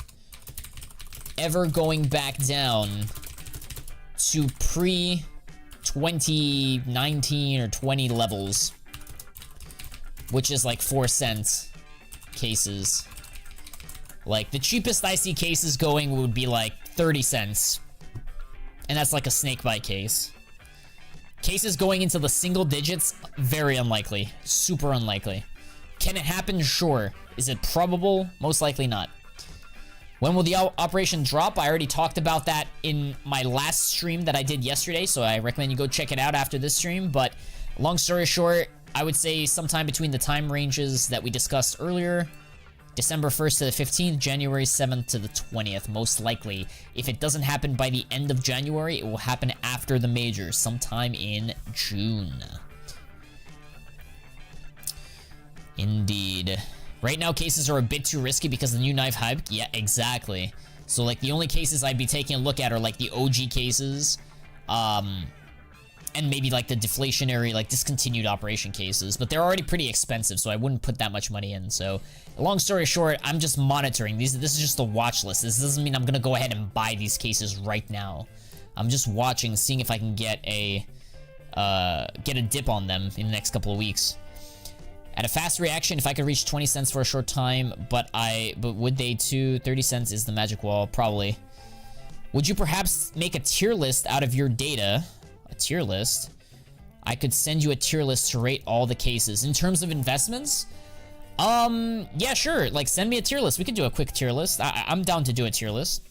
ever going back down to pre-2019 or 20 levels, which is like 4 cent cases. Like, the cheapest I see cases going would be like 30 cents. And that's like a snakebite case. Cases going into the single digits, very unlikely. Super unlikely. Can it happen? Sure. Is it probable? Most likely not. When will the operation drop? I already talked about that in my last stream that I did yesterday, so I recommend you go check it out after this stream. But long story short, I would say sometime between the time ranges that we discussed earlier, December 1st to the 15th, January 7th to the 20th, most likely. If it doesn't happen by the end of January, it will happen after the majors, sometime in June. Indeed. Right now, cases are a bit too risky because of the new knife hype. Yeah, exactly. So, like, the only cases I'd be taking a look at are, like, the OG cases, and maybe, like, the deflationary, like, discontinued operation cases. But they're already pretty expensive, so I wouldn't put that much money in. So, long story short, I'm just monitoring. This is just a watch list. This doesn't mean I'm gonna go ahead and buy these cases right now. I'm just watching, seeing if I can get a dip on them in the next couple of weeks. At a fast reaction, if I could reach 20 cents for a short time, but would they too? 30 cents is the magic wall, probably. Would you perhaps make a tier list out of your data? A tier list? I could send you a tier list to rate all the cases. In terms of investments? Yeah, sure. Like, send me a tier list. We could do a quick tier list. I'm down to do a tier list.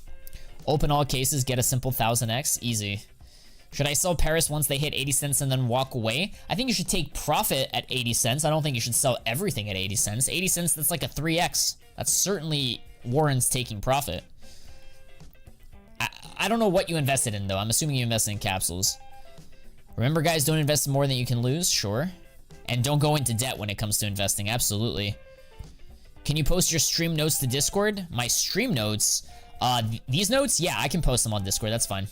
Open all cases, get a simple 1000x. Easy. Should I sell Paris once they hit 80 cents and then walk away? I think you should take profit at 80 cents. I don't think you should sell everything at 80 cents. 80 cents, that's like a 3x. That certainly warrants taking profit. I don't know what you invested in, though. I'm assuming you invested in capsules. Remember, guys, don't invest more than you can lose. Sure. And don't go into debt when it comes to investing. Absolutely. Can you post your stream notes to Discord? My stream notes? These notes? Yeah, I can post them on Discord. That's fine.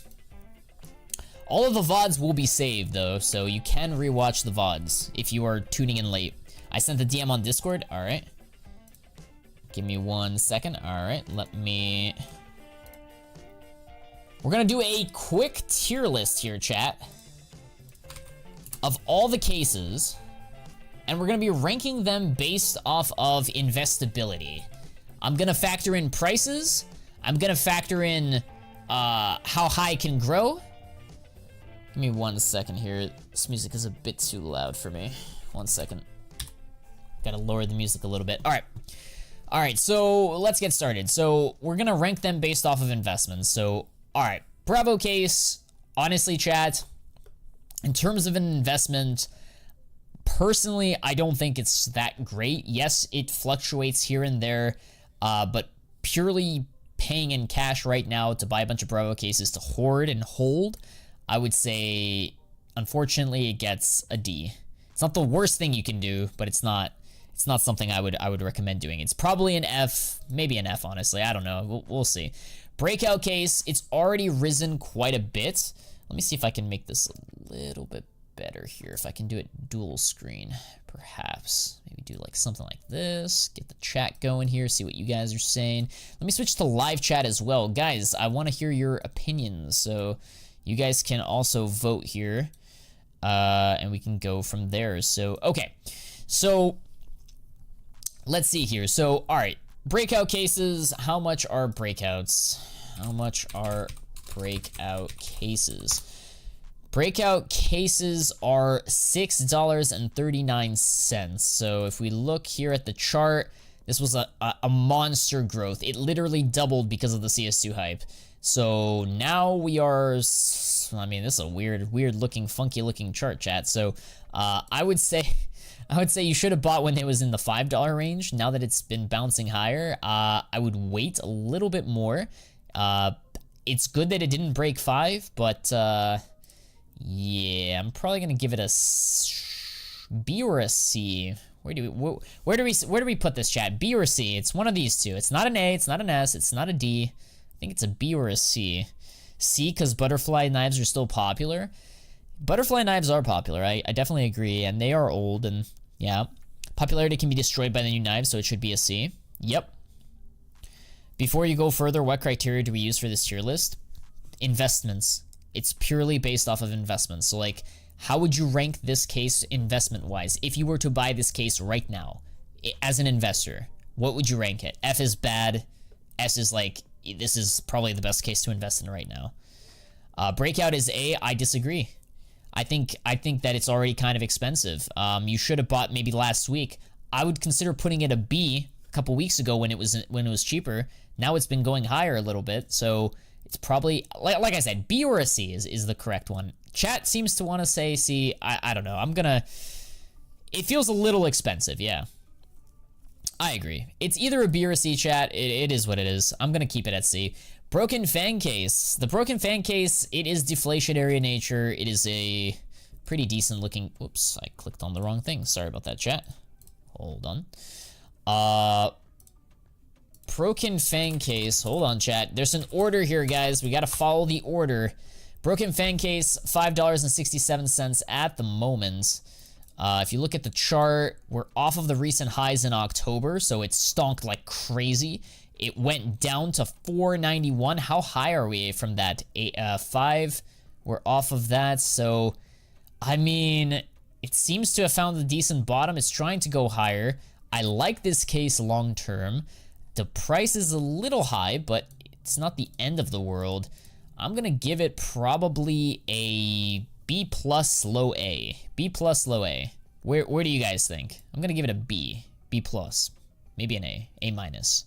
All of the VODs will be saved, though, so you can rewatch the VODs if you are tuning in late. I sent the DM on Discord. All right. Give me 1 second. All right, let me... We're gonna do a quick tier list here, chat, of all the cases, and we're gonna be ranking them based off of investability. I'm gonna factor in prices. I'm gonna factor in how high it can grow. Give me 1 second here. This music is a bit too loud for me. 1 second. Gotta lower the music a little bit. All right, so let's get started. So we're gonna rank them based off of investments. So, all right, Bravo case, honestly, chat, in terms of an investment, personally, I don't think it's that great. Yes, it fluctuates here and there, but purely paying in cash right now to buy a bunch of Bravo cases to hoard and hold, I would say, unfortunately, it gets a D. It's not the worst thing you can do, but it's not something I would recommend doing. It's probably an F, maybe an F, honestly. I don't know. We'll see. Breakout case, it's already risen quite a bit. Let me see if I can make this a little bit better here. If I can do it dual screen, perhaps. Maybe do like something like this. Get the chat going here, see what you guys are saying. Let me switch to live chat as well. Guys, I want to hear your opinions, so you guys can also vote here, and we can go from there. So, okay. So, let's see here. So, all right. Breakout cases. How much are breakouts? How much are breakout cases? Breakout cases are $6.39. So, if we look here at the chart, This was a monster growth. It literally doubled because of the CS2 hype. So now we are, I mean, this is a weird looking, funky looking chart, chat. So I would say you should have bought when it was in the $5 range. Now that it's been bouncing higher, I would wait a little bit more. It's good that it didn't break 5, but yeah, I'm probably gonna give it a B or a C. Where do we put this, chat? B or C? It's one of these two. It's not an A, it's not an S, it's not a D. I think it's a B or a C. C, because butterfly knives are still popular. Butterfly knives are popular, I definitely agree, and they are old, and yeah. Popularity can be destroyed by the new knives, so it should be a C. Yep. Before you go further, what criteria do we use for this tier list? Investments. It's purely based off of investments. So like, how would you rank this case investment-wise? If you were to buy this case right now, as an investor, what would you rank it? F is bad. S is like, this is probably the best case to invest in right now. Breakout is A. I disagree. I think that it's already kind of expensive. You should have bought maybe last week. I would consider putting it a B a couple weeks ago when it was cheaper. Now it's been going higher a little bit, so it's probably, like I said, B or a C is the correct one. Chat seems to want to say C. I don't know. It feels a little expensive, yeah. I agree. It's either a B or a C, chat. It is what it is. I'm gonna keep it at C. Broken fan case. The broken fan case, it is deflationary in nature. It is a pretty decent looking, whoops, I clicked on the wrong thing. Sorry about that, chat. Hold on. Broken fan case. Hold on, chat. There's an order here, guys. We gotta follow the order. Broken fan case, $5.67 at the moment. If you look at the chart, we're off of the recent highs in October, so it stonked like crazy. It went down to $4.91. How high are we from that? 5. We're off of that, so I mean, it seems to have found a decent bottom. It's trying to go higher. I like this case long term. The price is a little high, but it's not the end of the world. I'm gonna give it probably a B plus low A. B plus low A. Where do you guys think? I'm gonna give it a B. B plus. Maybe an A. A minus.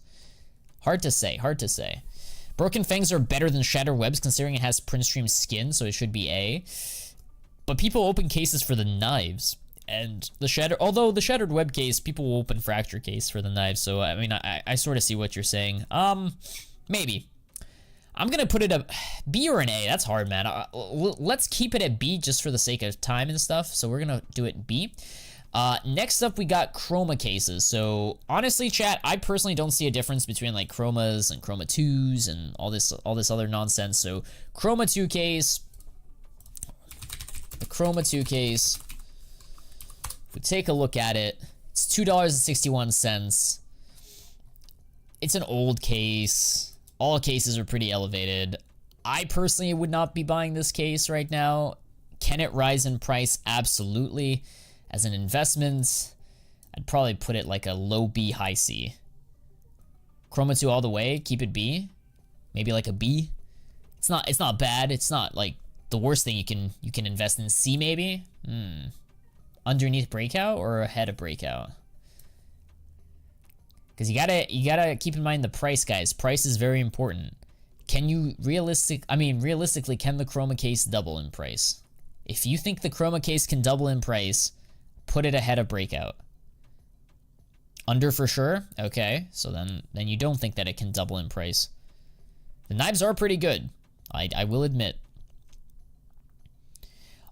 Hard to say. Hard to say. Broken Fangs are better than Shattered Webs considering it has Prince Stream skin, so it should be A. But people open cases for the knives. And the Shattered Web case, people will open Fracture case for the knives, so I mean, I sort of see what you're saying. Maybe. I'm gonna put it a B or an A. That's hard, man. Let's keep it at B just for the sake of time and stuff. So we're gonna do it B. Next up, we got chroma cases. So honestly, chat, I personally don't see a difference between like chromas and chroma 2s and all this other nonsense. So chroma 2 case, the chroma 2 case. If we take a look at it, it's $2.61. It's an old case. All cases are pretty elevated. I personally would not be buying this case right now. Can it rise in price? Absolutely. As an investment, I'd probably put it like a low B, high C. Chroma 2 all the way, keep it B. Maybe like a B. It's not bad. It's not like the worst thing you can invest in. C maybe? Underneath breakout or ahead of breakout? Because you gotta keep in mind the price, guys. Price is very important. Can you realistically, can the chroma case double in price? If you think the chroma case can double in price, put it ahead of breakout. Under for sure? Okay, so then you don't think that it can double in price. The knives are pretty good, I will admit.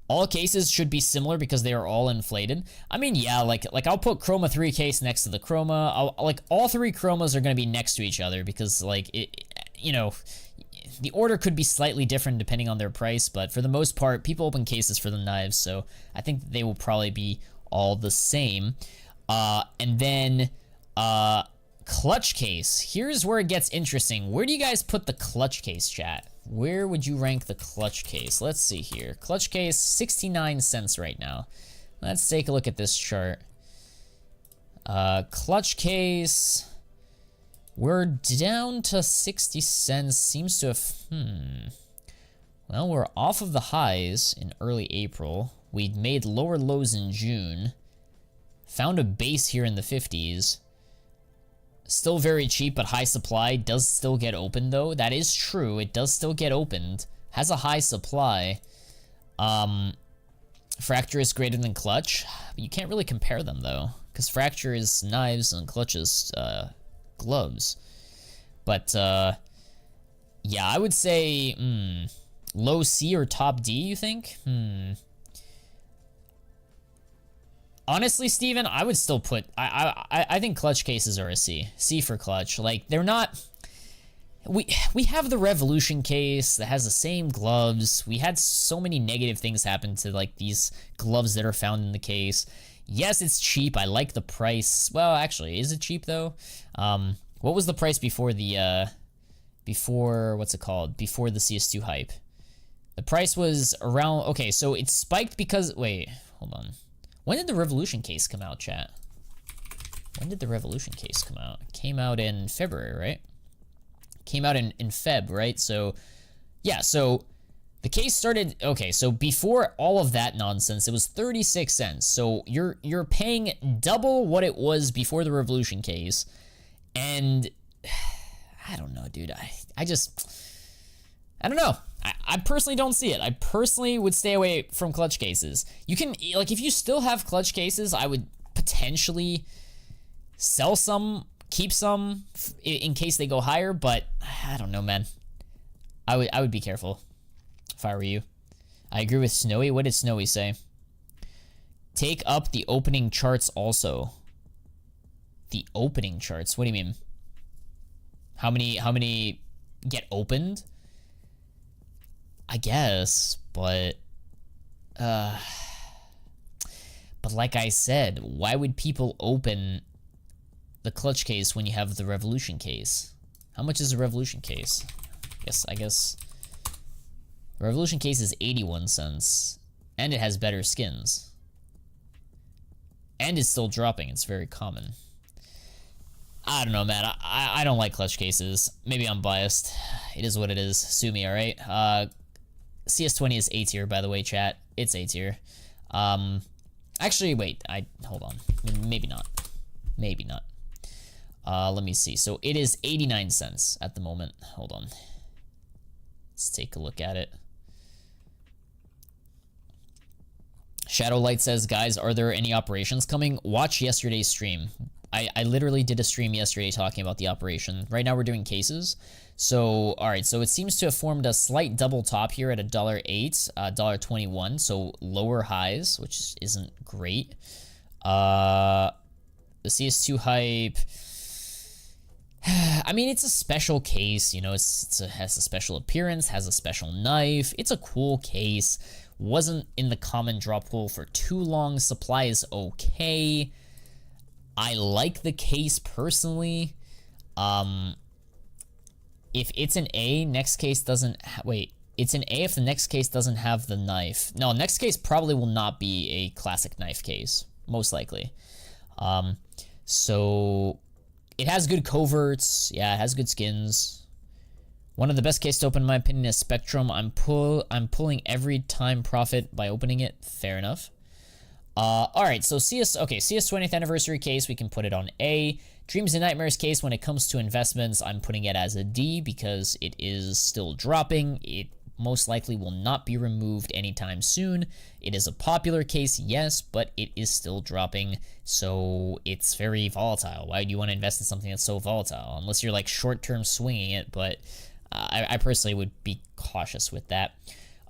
All cases should be similar because they are all inflated. I mean, yeah, like I'll put Chroma 3 case next to the Chroma. Like all 3 Chromas are going to be next to each other because like the order could be slightly different depending on their price, but for the most part, people open cases for the knives, so I think they will probably be all the same. And then clutch case. Here's where it gets interesting. Where do you guys put the clutch case, chat? Where would you rank the clutch case? Let's see here. Clutch case, 69 cents right now. Let's take a look at this chart. Clutch case, we're down to 60 cents. Seems to have, well, we're off of the highs in early April. We'd made lower lows in June. Found a base here in the 50s. Still very cheap, but high supply. Does still get opened, though. That is true. It does still get opened. Has a high supply. Fracture is greater than Clutch. You can't really compare them, though. Because Fracture is knives and Clutch is gloves. But, yeah, I would say, low C or top D, you think? Honestly, Steven, I would still put... I think Clutch cases are a C. C for Clutch. Like, they're not... We have the Revolution case that has the same gloves. We had so many negative things happen to, like, these gloves that are found in the case. Yes, it's cheap. I like the price. Well, actually, is it cheap, though? What was the price before the... what's it called? Before the CS2 hype. The price was around... Okay, so it spiked because... Wait, hold on. When did the Revolution case come out, chat? When did the Revolution case come out? It came out in February, right? Came out in Feb, right? So, yeah, so the case started... Okay, so before all of that nonsense, it was 36 cents. So you're paying double what it was before the Revolution case. And... I don't know, dude. I don't know. I personally don't see it. I personally would stay away from Clutch cases. You can, like, if you still have Clutch cases, I would potentially sell some, keep some in case they go higher, but I don't know, man. I would be careful if I were you. I agree with Snowy. What did Snowy say? Take up the opening charts also. The opening charts? What do you mean? How many get opened? I guess, but like I said, why would people open the Clutch case when you have the Revolution case? How much is a Revolution case? I guess the Revolution case is 81 cents, and it has better skins. And it's still dropping, it's very common. I don't know, man. I don't like Clutch cases. Maybe I'm biased. It is what it is. Sue me, alright? CS20 is A tier, by the way, chat. It's A tier. Actually, wait. Hold on. Maybe not. Maybe not. Let me see. So it is 89 cents at the moment. Hold on. Let's take a look at it. Shadowlight says, guys, are there any operations coming? Watch yesterday's stream. I literally did a stream yesterday talking about the operation. Right now we're doing cases. So, alright, so it seems to have formed a slight double top here at $1.08, $1.21, so lower highs, which isn't great. The CS2 hype... I mean, it's a special case, you know, it has a special appearance, has a special knife. It's a cool case. Wasn't in the common drop pool for too long. Supply is okay. I like the case personally. If it's an A, next case doesn't... Wait, it's an A if the next case doesn't have the knife. No, next case probably will not be a classic knife case, most likely. So it has good coverts. Yeah, it has good skins. One of the best cases to open, in my opinion, is Spectrum. I'm pulling every time profit by opening it. Fair enough. Alright, so CS 20th anniversary case, we can put it on A. Dreams and Nightmares case, when it comes to investments, I'm putting it as a D because it is still dropping. It most likely will not be removed anytime soon. It is a popular case, yes, but it is still dropping, so it's very volatile. Why do you want to invest in something that's so volatile? Unless you're like short-term swinging it, but I personally would be cautious with that.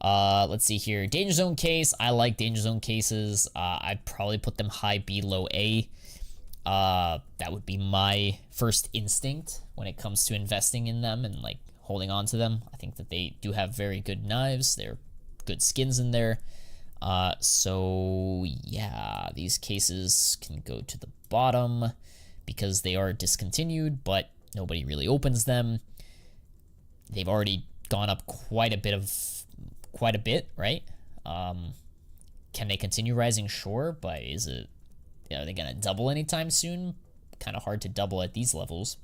Let's see here. Danger Zone case. I like Danger Zone cases. I'd probably put them high B, low A. That would be my first instinct when it comes to investing in them and like holding on to them. I think that they do have very good knives. They're good skins in there. So yeah, these cases can go to the bottom because they are discontinued, but nobody really opens them. They've already gone up quite a bit, right? Can they continue rising? Sure, but is it, are they gonna double anytime soon? Kind of hard to double at these levels.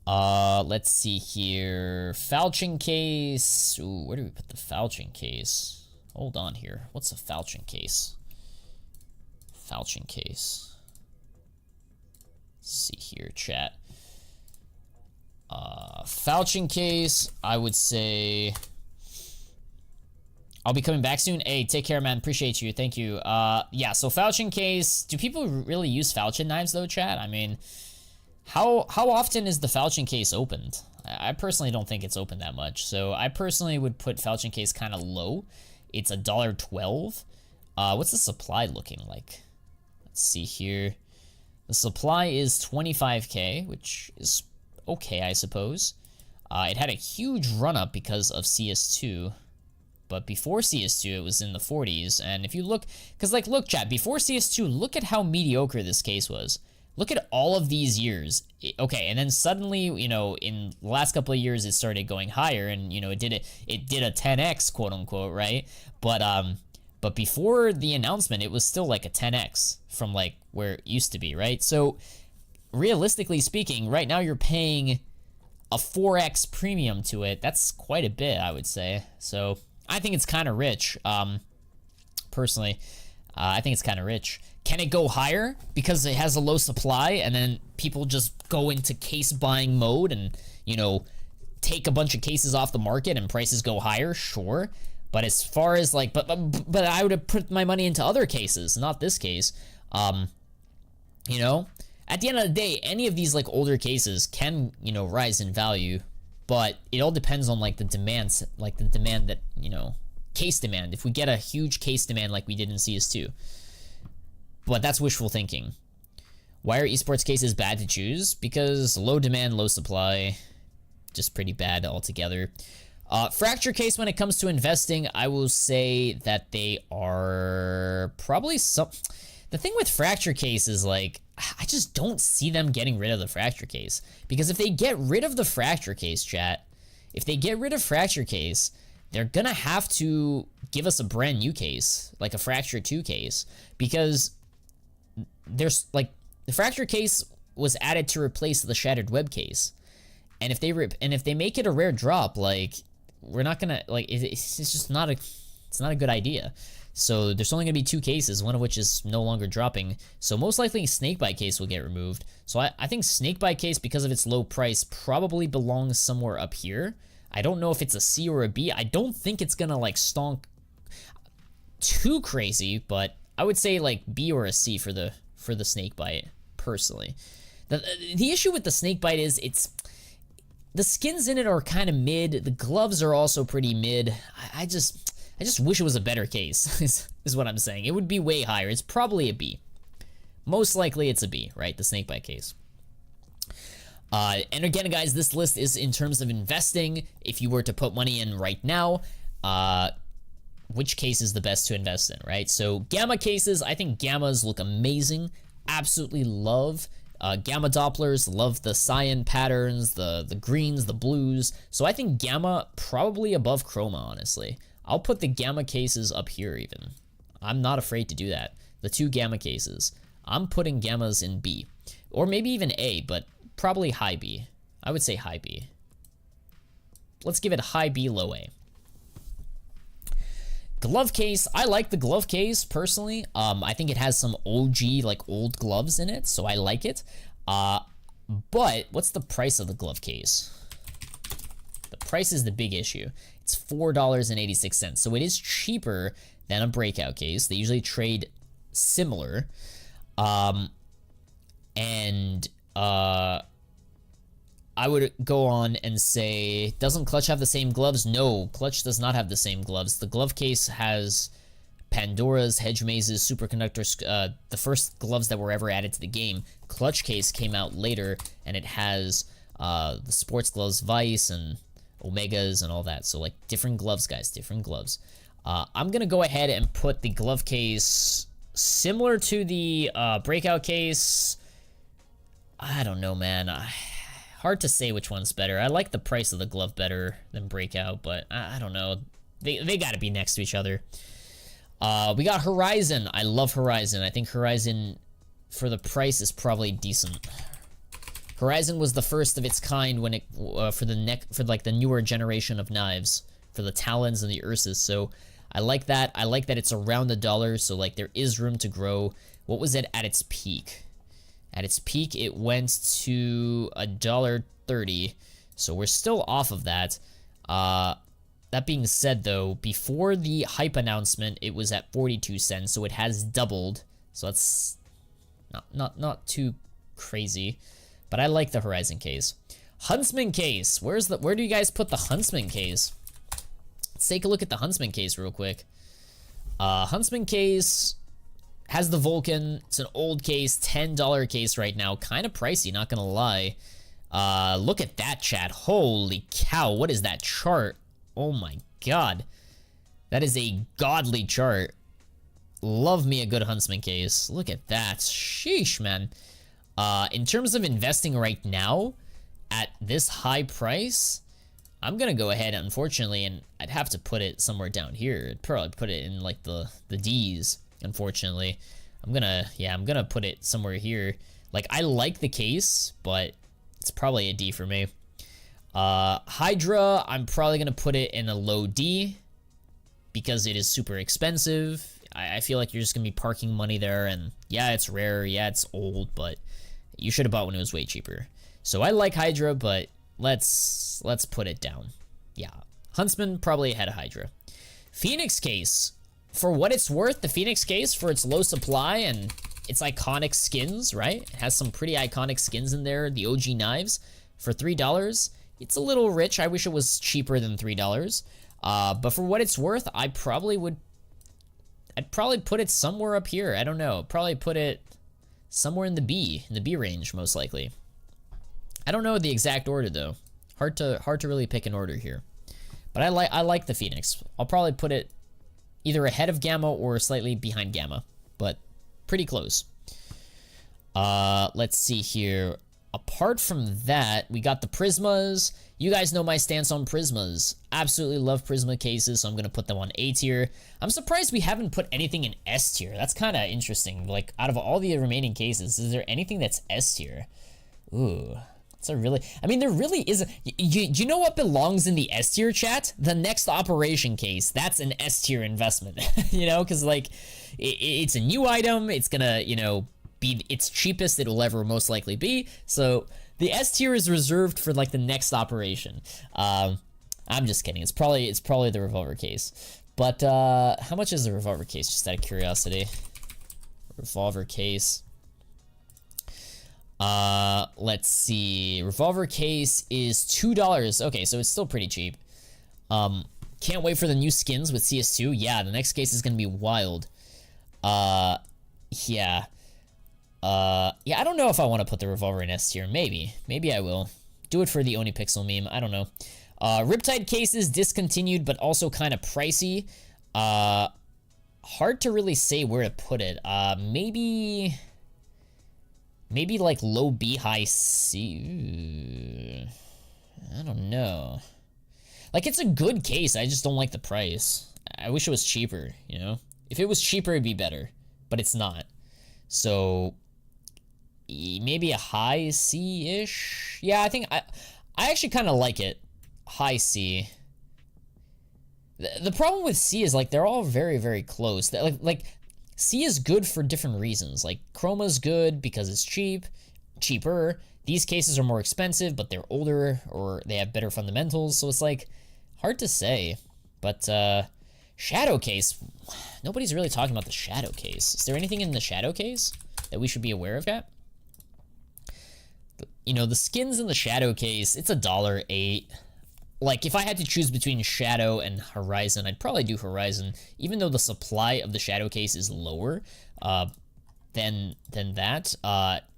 Let's see here. Falchion case. Ooh, where do we put the Falchion case? Hold on here. What's a Falchion case? Falchion case. see here, chat. Falchion case, I would say... I'll be coming back soon. Hey, take care, man. Appreciate you. Thank you. Yeah, so falchion case. Do people really use falchion knives, though, chat? I mean, how often is the falchion case opened? I personally don't think it's open that much. So I personally would put falchion case kind of low. It's $1.12. What's the supply looking like? Let's see here. The supply is 25K, which is okay, I suppose. It had a huge run-up because of CS2. But before CS2, it was in the 40s. And if you look... Because, like, look, chat. Before CS2, look at how mediocre this case was. Look at all of these years. Okay, and then suddenly, you know, in the last couple of years, it started going higher. And, you know, it did a 10x, quote-unquote, right? But before the announcement, it was still like a 10x from, like, where it used to be, right? So, realistically speaking, right now you're paying a 4x premium to it. That's quite a bit, I would say. So... I think it's kind of rich, personally. I think it's kind of rich. Can it go higher because it has a low supply and then people just go into case buying mode and, you know, take a bunch of cases off the market and prices go higher? Sure. But as far as like, but I would have put my money into other cases, not this case. You know, at the end of the day, any of these like older cases can, you know, rise in value. But it all depends on like the demands, like the demand that, you know, case demand. If we get a huge case demand like we did in CS2. But that's wishful thinking. Why are esports cases bad to choose? Because low demand, low supply. Just pretty bad altogether. Fracture case, when it comes to investing, I will say that they are probably some... The thing with fracture case is like, I just don't see them getting rid of the fracture case. Because if they get rid of the fracture case, chat, if they get rid of fracture case, they're gonna have to give us a brand new case, like a fracture 2 case. Because there's like, the fracture case was added to replace the shattered web case. And if they make it a rare drop, like, we're not gonna, like, it's just not it's not a good idea. So there's only going to be 2 cases, one of which is no longer dropping. So most likely Snakebite case will get removed. So I think Snakebite case, because of its low price, probably belongs somewhere up here. I don't know if it's a C or a B. I don't think it's going to like stonk too crazy, but I would say like B or a C for the Snakebite, personally. The issue with the Snakebite is the skins in it are kind of mid. The gloves are also pretty mid. I just wish it was a better case, is what I'm saying. It would be way higher. It's probably a B. Most likely it's a B, right? The Snakebite case. And again, guys, this list is in terms of investing. If you were to put money in right now, which case is the best to invest in, right? So gamma cases, I think gammas look amazing. Absolutely love gamma Dopplers, love the cyan patterns, the greens, the blues. So I think gamma probably above chroma, honestly. I'll put the gamma cases up here even. I'm not afraid to do that. The 2 gamma cases. I'm putting gammas in B. Or maybe even A, but probably high B. I would say high B. Let's give it high B, low A. Glove case. I like the glove case, personally. I think it has some OG, like old gloves in it, so I like it. But what's the price of the glove case? The price is the big issue. It's $4.86. So it is cheaper than a breakout case. They usually trade similar. I would go on and say, doesn't Clutch have the same gloves? No, Clutch does not have the same gloves. The glove case has Pandora's, Hedge Mazes, Superconductors, the first gloves that were ever added to the game. Clutch case came out later, and it has the sports gloves, Vice, and Omegas, and all that. So, like, different gloves, guys, different gloves. I'm gonna go ahead and put the glove case similar to the breakout case. I don't know, man. Hard to say which one's better. I like the price of the glove better than breakout, but I don't know. They gotta be next to each other. We got Horizon. I love Horizon. I think Horizon, for the price, is probably decent. Horizon was the first of its kind when it for the newer generation of knives, for the Talons and the Ursus. So I like that. I like that it's around $1, so like there is room to grow. What was it at its peak? At its peak, it went to $1.30. So we're still off of that. That being said, though, before the hype announcement, it was at 42 cents, so it has doubled. So that's not too crazy, but I like the Horizon case. Huntsman case. Where do you guys put the Huntsman case? Let's take a look at the Huntsman case real quick. Huntsman case has the Vulcan. It's an old case, $10 case right now. Kind of pricey, not gonna lie. Look at that, chat. Holy cow, what is that chart? Oh my god. That is a godly chart. Love me a good Huntsman case. Look at that. Sheesh, man. In terms of investing right now, at this high price, I'm gonna go ahead, unfortunately, and I'd have to put it somewhere down here. I'd probably put it in like the D's, unfortunately. I'm gonna put it somewhere here. Like, I like the case, but it's probably a D for me. Hydra, I'm probably gonna put it in a low D because it is super expensive. I feel like you're just gonna be parking money there, and yeah, it's rare, yeah, it's old, but you should have bought when it was way cheaper. So I like Hydra, but let's put it down. Yeah, Huntsman probably ahead of Hydra. Phoenix case, for what it's worth, the Phoenix case, for its low supply and its iconic skins, right? It has some pretty iconic skins in there. The OG knives for $3. It's a little rich. I wish it was cheaper than $3. But for what it's worth, I'd probably put it somewhere up here. I don't know. Probably put it somewhere in the B range, most likely. I don't know the exact order though. Hard to really pick an order here. But I like the Phoenix. I'll probably put it either ahead of Gamma or slightly behind Gamma, but pretty close. Let's see here. Apart from that, we got the Prismas. You guys know my stance on Prismas. Absolutely love Prisma cases, so I'm gonna put them on A tier. I'm surprised we haven't put anything in S tier. That's kind of interesting. Like, out of all the remaining cases, is there anything that's S tier? Ooh, that's a really... I mean, there really is... You know what belongs in the S tier, chat? The next operation case. That's an S tier investment. You know, because, like, it's a new item. It's gonna, you know, be its cheapest it'll ever most likely be. So the S tier is reserved for like the next operation. I'm just kidding. It's probably the revolver case. But how much is the revolver case? Just out of curiosity. Revolver case. Let's see. Revolver case is $2. Okay, so it's still pretty cheap. Can't wait for the new skins with CS2. Yeah, the next case is gonna be wild. Yeah. Yeah, I don't know if I want to put the revolver in S tier. Maybe I will. Do it for the Onipixel meme. I don't know. Riptide cases discontinued, but also kind of pricey. Hard to really say where to put it. Maybe like low B, high C. I don't know. Like, it's a good case. I just don't like the price. I wish it was cheaper, you know? If it was cheaper, it'd be better, but it's not. So maybe a high C-ish. Yeah, I think I actually kind of like it. High C. The problem with C is, like, they're all very, very close. Like C is good for different reasons. Like, Chroma's good because it's cheaper. These cases are more expensive, but they're older or they have better fundamentals. So it's like hard to say. But Shadow case. Nobody's really talking about the Shadow case. Is there anything in the Shadow case that we should be aware of yet? You know, the skins in the Shadow case, it's $1.08. Like, if I had to choose between Shadow and Horizon, I'd probably do Horizon, even though the supply of the Shadow case is lower than that.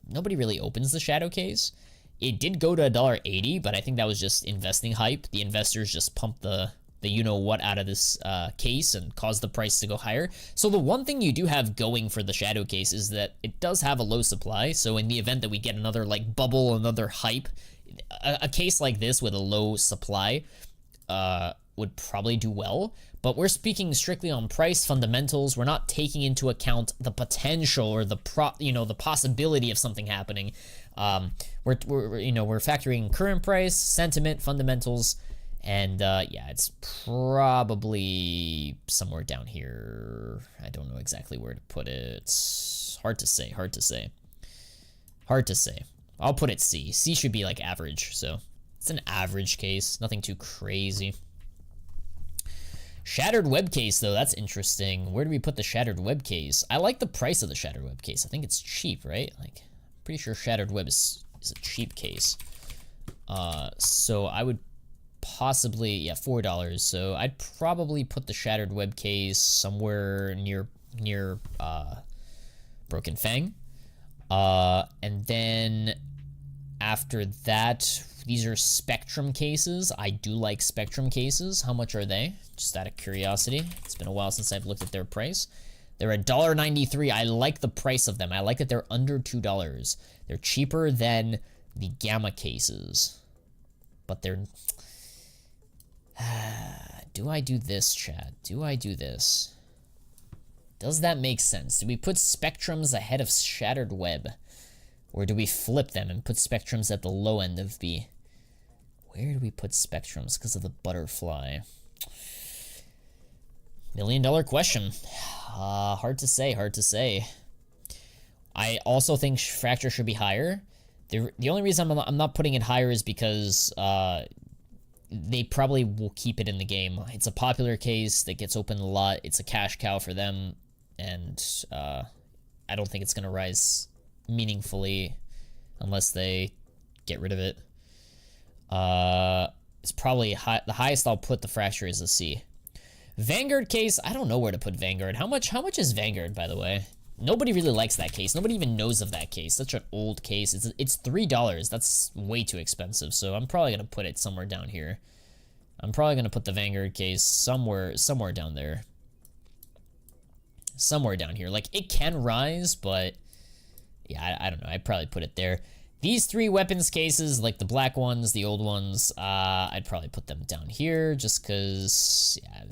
Nobody really opens the Shadow case. It did go to $1.80, but I think that was just investing hype. The investors just pumped the you-know-what out of this case and caused the price to go higher. So the one thing you do have going for the Shadow case is that it does have a low supply. So in the event that we get another, like, bubble, another hype, a case like this with a low supply would probably do well. But we're speaking strictly on price fundamentals. We're not taking into account the potential or the possibility of something happening. We're factoring current price, sentiment, fundamentals. And yeah, it's probably somewhere down here. I don't know exactly where to put it. It's hard to say. Hard to say. I'll put it C. C should be like average, so it's an average case, nothing too crazy. Shattered web case, though, that's interesting. Where do we put the shattered web case? I like the price of the shattered web case. I think it's cheap, right? Like, pretty sure shattered web is a cheap case. So I would possibly, yeah, $4. So I'd probably put the shattered web case somewhere near Broken Fang. And then after that, these are Spectrum cases. I do like Spectrum cases. How much are they? Just out of curiosity. It's been a while since I've looked at their price. They're $1.93. I like the price of them. I like that they're under $2. They're cheaper than the Gamma cases. But they're... do I do this, chat? Do I do this? Does that make sense? Do we put Spectrums ahead of Shattered Web? Or do we flip them and put Spectrums at the low end of B? Where do we put Spectrums because of the butterfly? $1 million question. Hard to say, hard to say. I also think Fracture should be higher. The only reason I'm not putting it higher is because they probably will keep it in the game. It's a popular case that gets opened a lot. It's a cash cow for them. And I don't think it's going to rise meaningfully unless they get rid of it. It's probably the highest I'll put the Fracture is a C. Vanguard case, I don't know where to put Vanguard. How much is Vanguard, by the way? Nobody really likes that case. Nobody even knows of that case. Such an old case. It's $3. That's way too expensive. So I'm probably gonna put it somewhere down here. I'm probably gonna put the Vanguard case somewhere down there. Somewhere down here. Like, it can rise, but yeah, I don't know. I'd probably put it there. These three weapons cases, like the black ones, the old ones, I'd probably put them down here just because, yeah,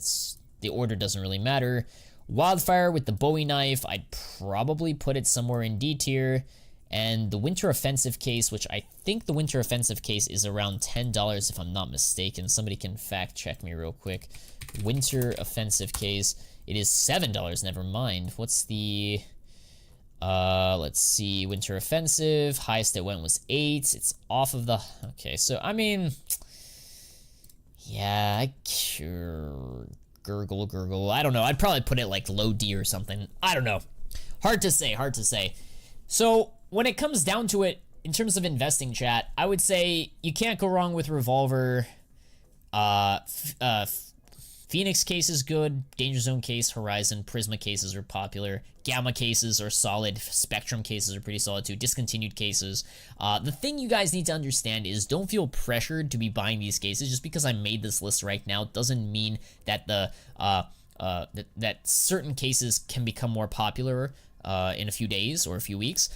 the order doesn't really matter. Wildfire with the Bowie knife, I'd probably put it somewhere in D tier. And the Winter Offensive case, which I think the Winter Offensive case is around $10 if I'm not mistaken. Somebody can fact check me real quick. Winter Offensive case, it is $7, never mind. What's the... let's see, Winter Offensive, highest it went was 8. It's off of the, okay, so, I mean, yeah, gurgle, I don't know, I'd probably put it like low D or something, I don't know, hard to say. So, when it comes down to it, in terms of investing, chat, I would say you can't go wrong with Revolver. Phoenix case is good, Danger Zone case, Horizon, Prisma cases are popular, Gamma cases are solid, Spectrum cases are pretty solid too, discontinued cases. The thing you guys need to understand is don't feel pressured to be buying these cases. Just because I made this list right now doesn't mean that that certain cases can become more popular in a few days or a few weeks.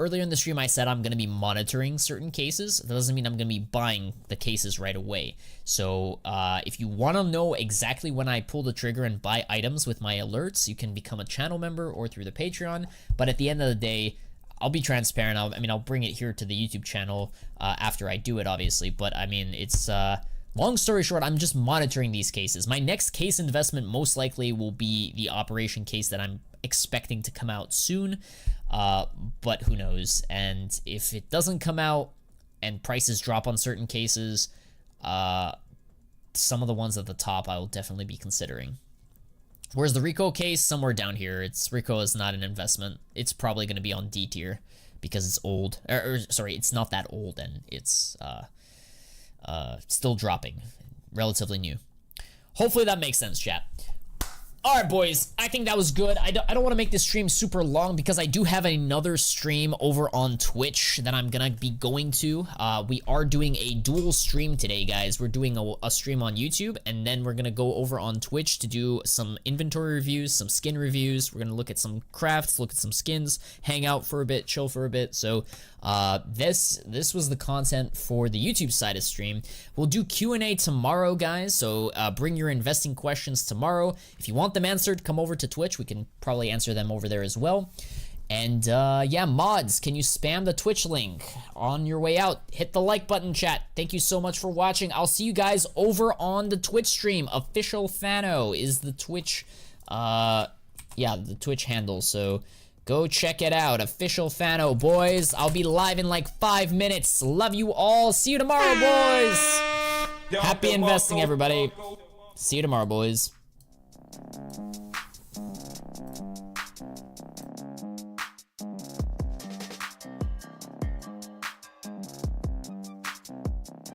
Earlier in the stream, I said I'm going to be monitoring certain cases. That doesn't mean I'm going to be buying the cases right away. So if you want to know exactly when I pull the trigger and buy items with my alerts, you can become a channel member or through the Patreon. But at the end of the day, I'll be transparent. I'll bring it here to the YouTube channel after I do it, obviously. But I mean, it's... long story short, I'm just monitoring these cases. My next case investment most likely will be the Operation case that I'm expecting to come out soon. But who knows? And if it doesn't come out and prices drop on certain cases, some of the ones at the top I will definitely be considering. Whereas the Rico case, somewhere down here, Rico is not an investment. It's probably going to be on D tier because it's old. Sorry, it's not that old and it's still dropping, relatively new. Hopefully that makes sense, chat. Alright, boys, I think that was good. I don't want to make this stream super long because I do have another stream over on Twitch that I'm going to be going to. We are doing a dual stream today, guys. We're doing a stream on YouTube, and then we're going to go over on Twitch to do some inventory reviews, some skin reviews. We're going to look at some crafts, look at some skins, hang out for a bit, chill for a bit. So this was the content for the YouTube side of stream. We'll do Q&A tomorrow, guys, so bring your investing questions tomorrow. If you want them answered, come over to Twitch. We can probably answer them over there as well. And yeah, mods, can you spam the Twitch link on your way out? Hit the like button, chat. Thank you so much for watching. I'll see you guys over on the Twitch stream. Official Fano is the Twitch, yeah, the Twitch handle. So Go check it out. Official Fano, boys. I'll be live in like 5 minutes. Love you all. See you tomorrow, boys. Happy investing, everybody. See you tomorrow, boys.